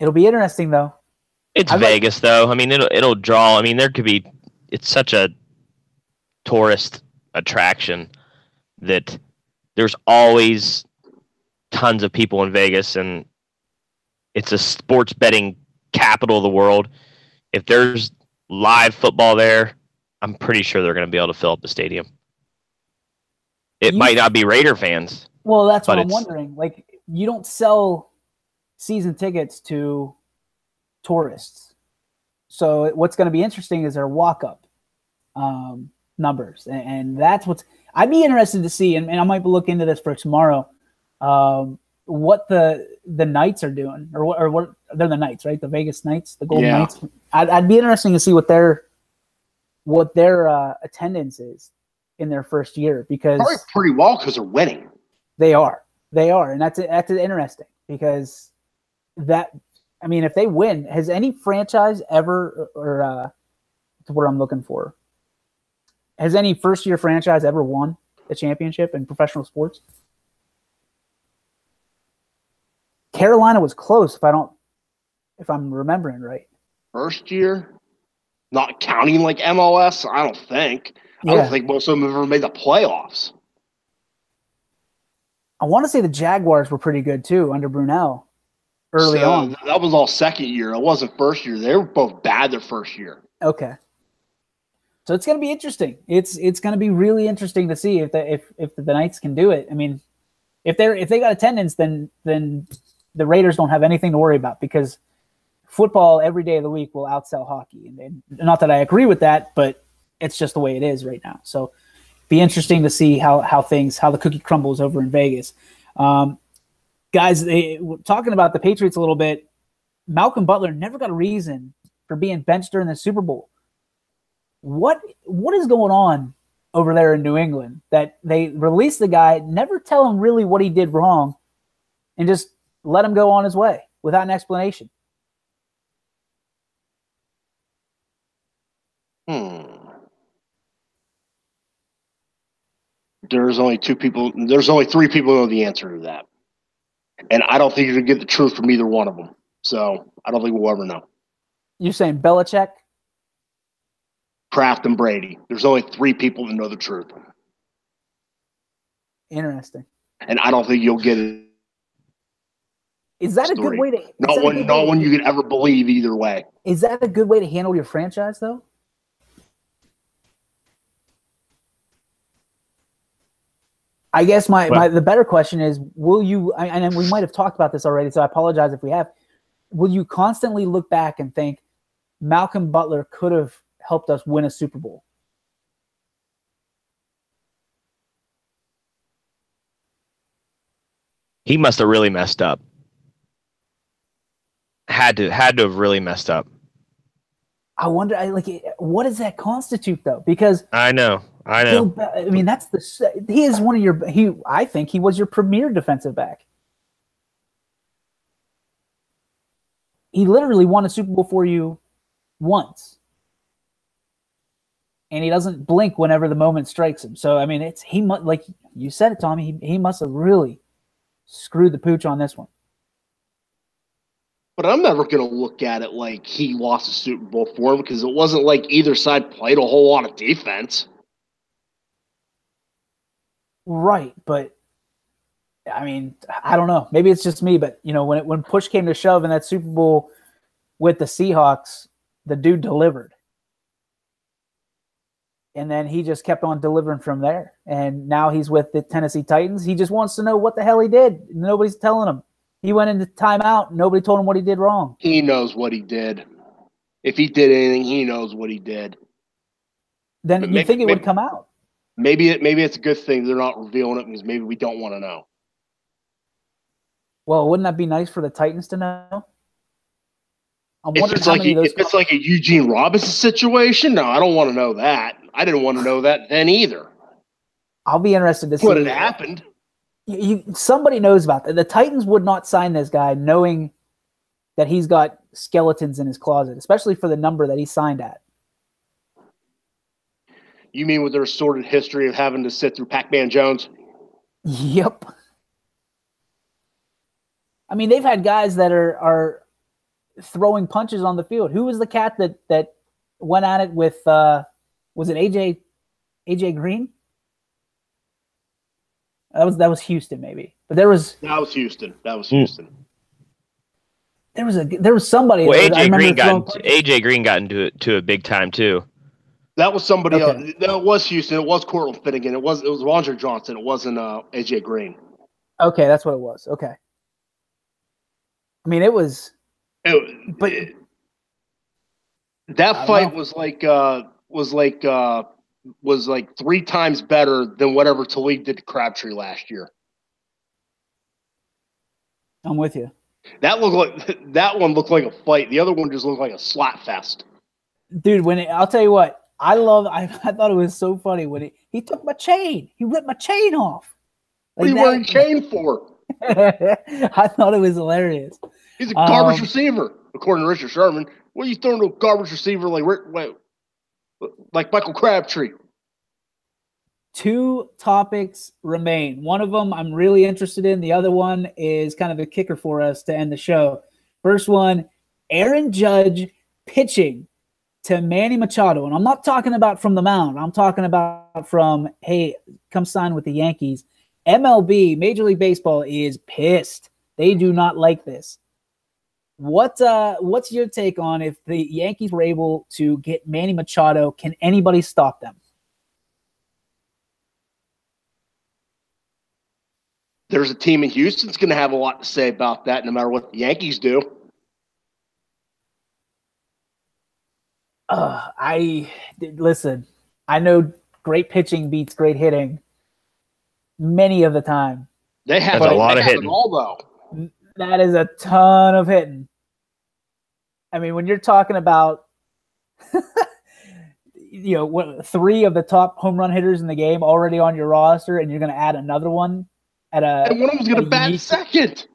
It'll be interesting, though. It's Vegas, though. I mean, it'll draw. I mean, it's such a tourist attraction that there's always tons of people in Vegas, and it's a sports betting capital of the world. If there's live football there, I'm pretty sure they're going to be able to fill up the stadium. It might not be Raider fans. Well, that's what I'm wondering. Like, you don't sell season tickets to tourists. So what's going to be interesting is their walk-up numbers. And that's what's – I'd be interested to see, and I might look into this for tomorrow, what the Knights are doing. Or what – they're the Knights, right? The Vegas Knights, the Golden Knights. I'd be interesting to see what their attendance is in their first year because – Probably pretty well because they're winning. They are. And that's interesting because – if they win, has any franchise ever, or that's what I'm looking for, has any first-year franchise ever won the championship in professional sports? Carolina was close, if I'm remembering right. First year, not counting like MLS, I don't think. I don't think most of them have ever made the playoffs. I want to say the Jaguars were pretty good too under Brunell. Early on. That was all second year. It wasn't first year. They were both bad their first year. Okay. So it's going to be interesting. It's going to be really interesting to see if the Knights can do it. I mean, if they got attendance, then the Raiders don't have anything to worry about because football every day of the week will outsell hockey. And not that I agree with that, but it's just the way it is right now. So be interesting to see how the cookie crumbles over in Vegas. Guys, talking about the Patriots a little bit, Malcolm Butler never got a reason for being benched during the Super Bowl. What is going on over there in New England that they release the guy, never tell him really what he did wrong, and just let him go on his way without an explanation? There's only three people who know the answer to that. And I don't think you're going to get the truth from either one of them. So I don't think we'll ever know. You're saying Belichick? Kraft and Brady. There's only three people that know the truth. Interesting. And I don't think you'll get it. Is that a good way to? Not one you can ever believe either way. Is that a good way to handle your franchise, though? I guess the better question is, will you, and we might have talked about this already, so I apologize if we have, will you constantly look back and think Malcolm Butler could have helped us win a Super Bowl? He must have really messed up. Had to have really messed up. I wonder, what does that constitute though? Because I know. I mean, he is one of your. I think he was your premier defensive back. He literally won a Super Bowl for you once, and he doesn't blink whenever the moment strikes him. So I mean, like you said it, Tommy. He must have really screwed the pooch on this one. But I'm never going to look at it like he lost a Super Bowl for him because it wasn't like either side played a whole lot of defense. Right, but I mean, I don't know. Maybe it's just me, but when push came to shove in that Super Bowl with the Seahawks, the dude delivered. And then he just kept on delivering from there. And now he's with the Tennessee Titans. He just wants to know what the hell he did. Nobody's telling him. He went into timeout. Nobody told him what he did wrong. He knows what he did. If he did anything, he knows what he did. Then you think it would come out. Maybe it's a good thing they're not revealing it because maybe we don't want to know. Well, wouldn't that be nice for the Titans to know? If it's like a Eugene Robinson situation, no, I don't want to know that. I didn't want to know that then either. I'll be interested to see what had happened. Somebody knows about that. The Titans would not sign this guy knowing that he's got skeletons in his closet, especially for the number that he signed at. You mean with their sordid history of having to sit through Pac-Man Jones? Yep. I mean, they've had guys that are throwing punches on the field. Who was the cat that went at it with was it AJ Green? That was Houston, maybe. But that was Houston. There was somebody. Well, AJ Green got into a big time too. That was somebody else. That was Houston. It was Cortland Finnegan. It was Roger Johnson. It wasn't AJ Green. Okay, that's what it was. Okay. I mean, it was. But that fight was like 3 times better than whatever Talib did to Crabtree last year. I'm with you. That one looked like a fight. The other one just looked like a slap fest. Dude, I'll tell you what, I thought it was so funny when he took my chain. He ripped my chain off. What are you wearing chain for? I thought it was hilarious. He's a garbage receiver, according to Richard Sherman. What are you throwing to a garbage receiver like Michael Crabtree? 2 topics remain. One of them I'm really interested in. The other one is kind of a kicker for us to end the show. First one, Aaron Judge pitching to Manny Machado. And I'm not talking about from the mound. I'm talking about from, hey, come sign with the Yankees. MLB, Major League Baseball, is pissed. They do not like this. What's your take on if the Yankees were able to get Manny Machado? Can anybody stop them? There's a team in Houston that's going to have a lot to say about that, no matter what the Yankees do. Listen. I know great pitching beats great hitting many of the time. They have a lot of hitting. All though. That is a ton of hitting. I mean, when you're talking about, 3 of the top home run hitters in the game already on your roster, and you're going to add another one and one of them's going to bat second.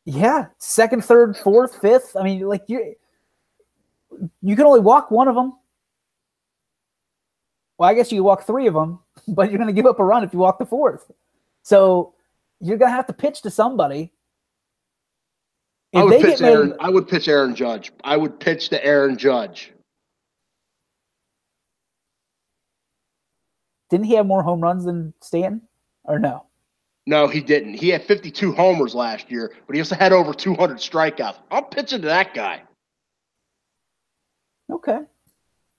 Yeah, second, third, fourth, fifth. I mean, you can only walk one of them. Well, I guess you can walk 3 of them, but you're going to give up a run if you walk the 4th. So you're going to have to pitch to somebody. I would pitch Aaron Judge. I would pitch to Aaron Judge. Didn't he have more home runs than Stanton? Or no? No, he didn't. He had 52 homers last year, but he also had over 200 strikeouts. I'm pitching to that guy. Okay.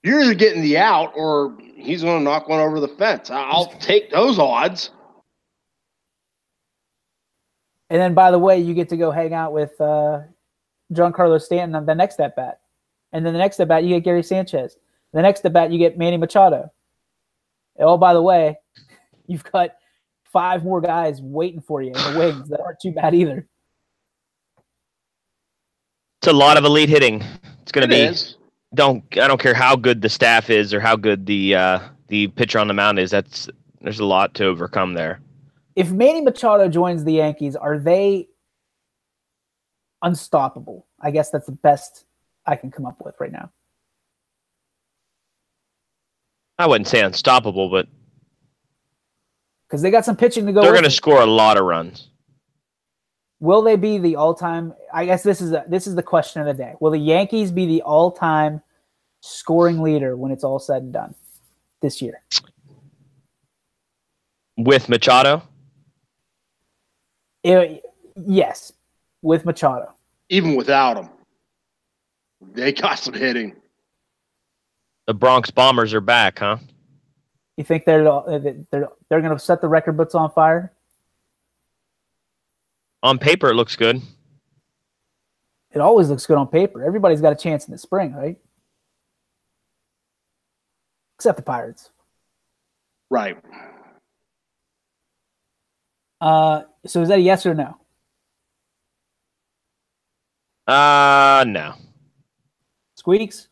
You're either getting the out or he's going to knock one over the fence. I'll take those odds. And then, by the way, you get to go hang out with Giancarlo Stanton on the next at-bat. And then the next at-bat, you get Gary Sanchez. The next at-bat, you get Manny Machado. Oh, by the way, you've got 5 more guys waiting for you in the wings that aren't too bad either. It's a lot of elite hitting. It's going to be. Is. I don't care how good the staff is or how good the pitcher on the mound is. There's a lot to overcome there. If Manny Machado joins the Yankees, are they unstoppable? I guess that's the best I can come up with right now. I wouldn't say unstoppable, but because they got some pitching to go. They're going to score a lot of runs. Will they be the all-time? I guess this is the question of the day. Will the Yankees be the all-time scoring leader when it's all said and done this year? With Machado? Yes, with Machado. Even without him, they got some hitting. The Bronx Bombers are back, huh? You think they're going to set the record books on fire? On paper, it looks good. It always looks good on paper. Everybody's got a chance in the spring, right? Except the Pirates. Right. So is that a yes or no? No. Squeaks?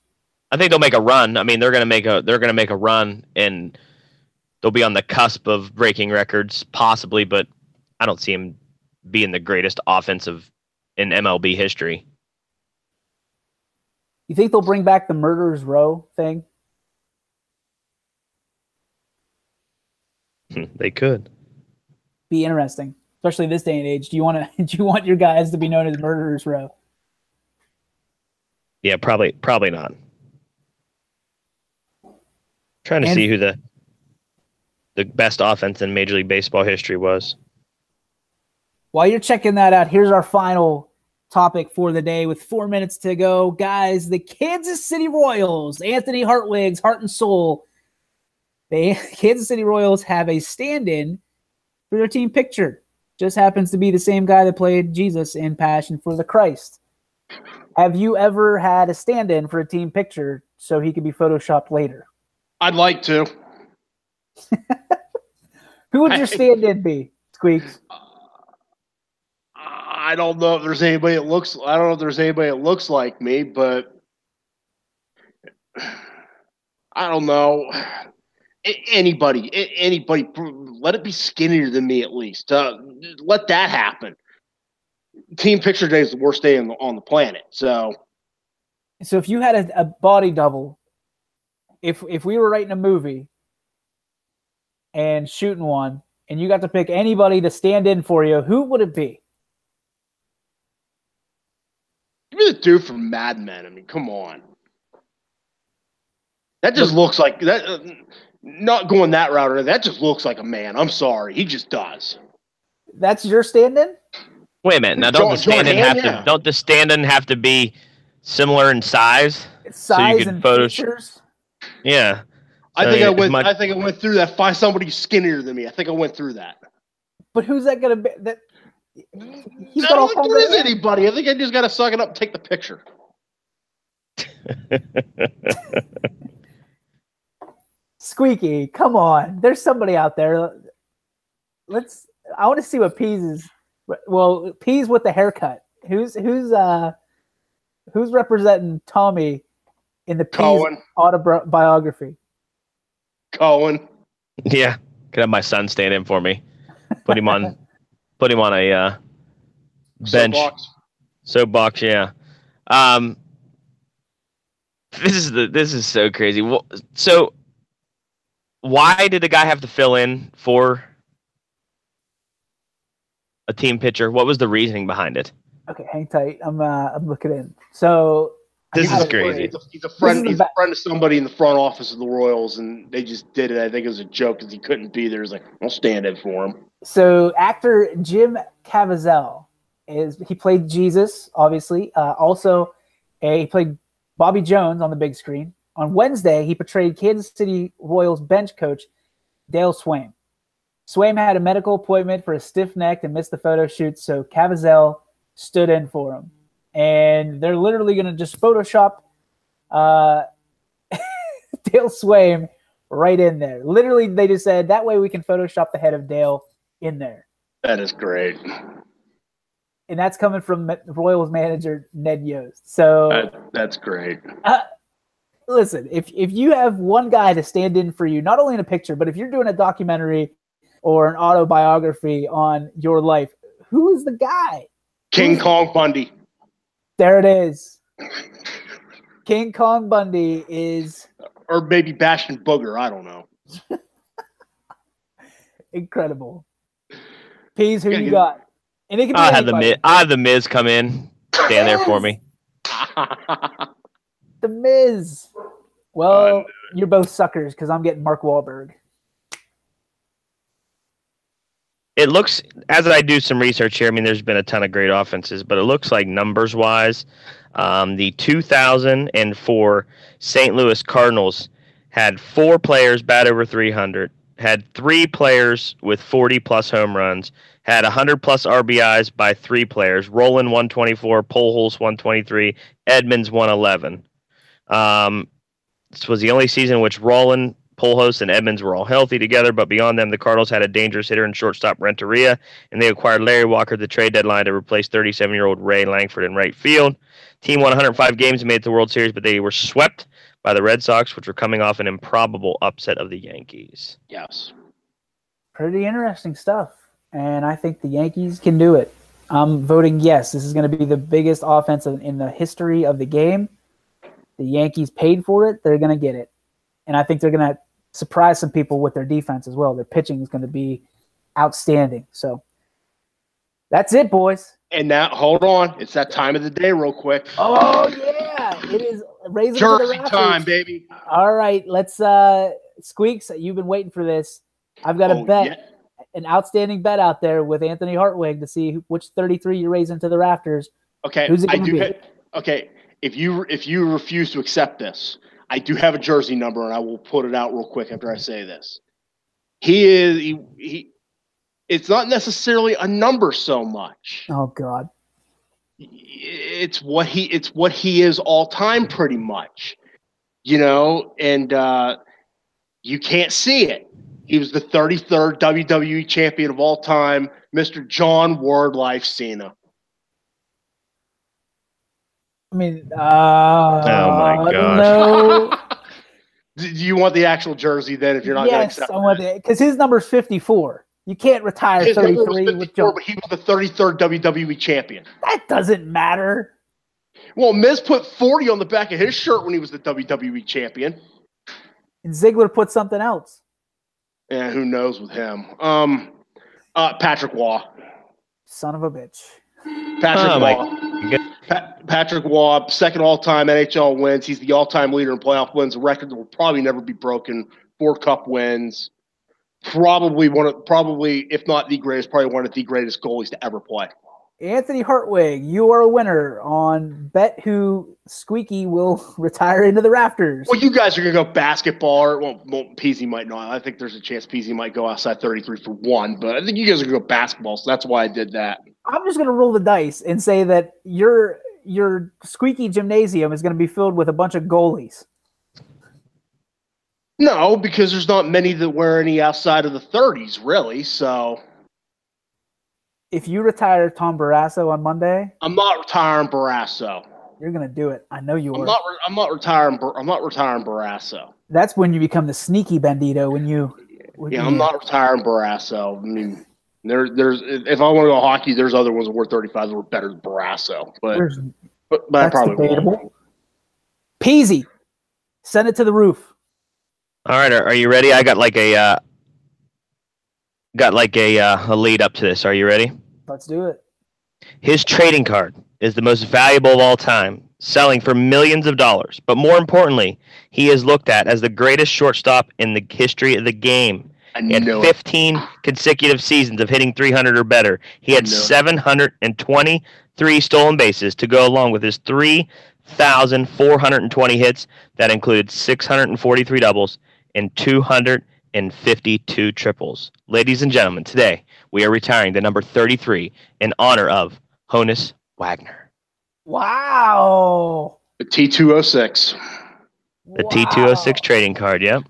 I think they'll make a run. I mean, they're gonna make a run, and they'll be on the cusp of breaking records, possibly. But I don't see them being the greatest offensive in MLB history. You think they'll bring back the Murderers Row thing? They could. Be interesting, especially this day and age. Do you want your guys to be known as Murderers Row? Yeah, probably not. Trying to see who the best offense in Major League Baseball history was. While you're checking that out, here's our final topic for the day with 4 minutes to go. Guys, the Kansas City Royals, Anthony Hartwig's heart and soul. The Kansas City Royals have a stand-in for their team picture. Just happens to be the same guy that played Jesus in Passion for the Christ. Have you ever had a stand-in for a team picture so he could be photoshopped later? I'd like to. Who would your stand-in be, Squeaks? I don't know if there's anybody that looks. I don't know if there's anybody that looks like me, but I don't know. Anybody. Let it be skinnier than me at least. Let that happen. Team picture day is the worst day on the planet. So if you had a body double, if we were writing a movie and shooting one, and you got to pick anybody to stand in for you, who would it be? Give me the dude from Mad Men. I mean, come on. That just looks like that. Not going that route. That just looks like a man. I'm sorry, he just does. That's your stand-in? Wait a minute. Now, don't the stand-in have to be similar in size? Size and features. Yeah. I think I went through that. Find somebody skinnier than me. I think I went through that. But who's that going to be? That I don't think there is anybody. I think I just got to suck it up and take the picture. Squeaky, come on. There's somebody out there. I want to see what Pease is. Well, Pease with the haircut. Who's representing Tommy in the Pease autobiography? Cohen. Yeah, could have my son stand in for me. Put him on a bench. Soapbox, yeah. This is so crazy. So why did the guy have to fill in for a team pitcher? What was the reasoning behind it? Okay, hang tight. I'm looking in. So this is crazy. He's a friend of somebody in the front office of the Royals, and they just did it. I think it was a joke because he couldn't be there. He's like, I'll stand in for him. So actor Jim Caviezel he played Jesus, obviously. Also, he played Bobby Jones on the big screen. On Wednesday, he portrayed Kansas City Royals bench coach Dale Swaim. Swaim had a medical appointment for a stiff neck and missed the photo shoot, so Caviezel stood in for him. And they're literally going to just Photoshop Dale Swaim right in there. Literally, they just said, that way we can Photoshop the head of Dale in there. That is great. And that's coming from Royals manager Ned Yost. So that's great. Listen, if you have one guy to stand in for you, not only in a picture, but if you're doing a documentary or an autobiography on your life, who is the guy? King Kong Bundy. There it is. King Kong Bundy is... Or maybe Bastion Booger. I don't know. Incredible. Pease, who you got? And it can be I have the Miz come in, stand there for me. The Miz. Well, you're both suckers because I'm getting Mark Wahlberg. It looks, as I do some research here, I mean, there's been a ton of great offenses, but it looks like numbers-wise, the 2004 St. Louis Cardinals had 4 players bat over 300, had 3 players with 40-plus home runs, had 100-plus RBIs by 3 players, Roland 124, Pujols 123, Edmonds 111. This was the only season in which Roland, Pujols, and Edmonds were all healthy together, but beyond them, the Cardinals had a dangerous hitter and shortstop Renteria, and they acquired Larry Walker at the trade deadline to replace 37-year-old Ray Langford in right field. Team won 105 games and made it to the World Series, but they were swept by the Red Sox, which were coming off an improbable upset of the Yankees. Yes. Pretty interesting stuff, and I think the Yankees can do it. I'm voting yes. This is going to be the biggest offense in the history of the game. The Yankees paid for it. They're going to get it. And I think they're going to surprise some people with their defense as well. Their pitching is going to be outstanding. So that's it, boys. And now, hold on. It's that time of the day real quick. Oh, yeah. It is raising Jersey time, baby. All right. Let's Squeaks, you've been waiting for this. I've got a bet, an outstanding bet out there with Anthony Hartwig to see which 33 you're raising to the rafters. Okay. Who's it going to be? Okay. If you refuse to accept this, I do have a jersey number, and I will put it out real quick after I say this. It's not necessarily a number so much. Oh God. It's what he is all time pretty much. You know, and you can't see it. He was the 33rd WWE champion of all time, Mr. John Wardlife Cena. I mean, oh my gosh. No. Do you want the actual jersey then if you're not going to accept it? Yes, I want it. Because his number's 54. You can't retire 33 with John. But he was the 33rd WWE champion. That doesn't matter. Well, Miz put 40 on the back of his shirt when he was the WWE champion. And Ziggler put something else. Yeah, who knows with him. Patrick Waugh. Son of a bitch. Patrick Waugh, second all-time NHL wins. He's the all-time leader in playoff wins. A record that will probably never be broken. 4 Cup wins. Probably, if not the greatest, probably one of the greatest goalies to ever play. Anthony Hartwig, you are a winner on bet who Squeaky will retire into the rafters. Well, you guys are going to go basketball. Well, Peasy might not. I think there's a chance Peasy might go outside 33 for 1, but I think you guys are going to go basketball, so that's why I did that. I'm just going to roll the dice and say that your Squeaky gymnasium is going to be filled with a bunch of goalies. No, because there's not many that wear any outside of the 30s, really, so... If you retire Tom Barrasso on Monday, I'm not retiring Barrasso. You're gonna do it. I know you are. I'm not retiring Barrasso. That's when you become the sneaky bandito. I'm not retiring Barrasso. I mean, there's if I want to go hockey, there's other ones that were 35 that were better than Barrasso. But I probably won't. Peasy, send it to the roof. All right, are you ready? I got like a lead up to this. Are you ready? Let's do it. His trading card is the most valuable of all time, selling for millions of dollars. But more importantly, he is looked at as the greatest shortstop in the history of the game. He had 15 consecutive seasons of hitting 300 or better. He had 723 stolen bases to go along with his 3,420 hits that included 643 doubles and 252 triples. Ladies and gentlemen, today we are retiring the number 33 in honor of Honus Wagner. Wow. The T206. The T206 trading card, yep.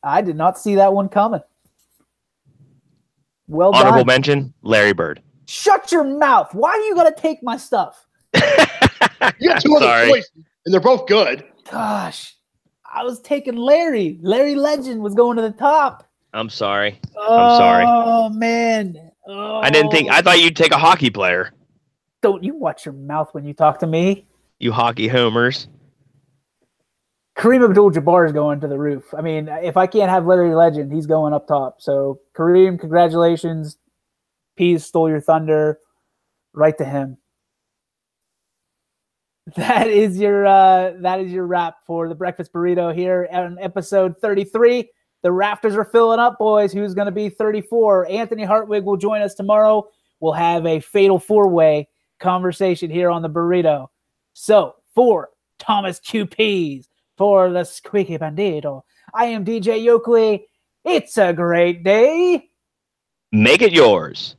I did not see that one coming. Well done. Honorable mention, Larry Bird. Shut your mouth. Why are you going to take my stuff? You got two other choices, and they're both good. Gosh, I was taking Larry. Larry Legend was going to the top. I'm sorry. I'm sorry. Oh, man. Oh. I thought you'd take a hockey player. Don't you watch your mouth when you talk to me. You hockey homers. Kareem Abdul-Jabbar is going to the roof. I mean, if I can't have Larry Legend, he's going up top. So, Kareem, congratulations. Pease stole your thunder. Right to him. That is your wrap for the Breakfast Burrito here on episode 33. The rafters are filling up, boys. Who's going to be 34? Anthony Hartwig will join us tomorrow. We'll have a fatal four-way conversation here on the Burrito. So, for Thomas QPs, for the Squeaky Bandito, I am DJ Yoakley. It's a great day. Make it yours.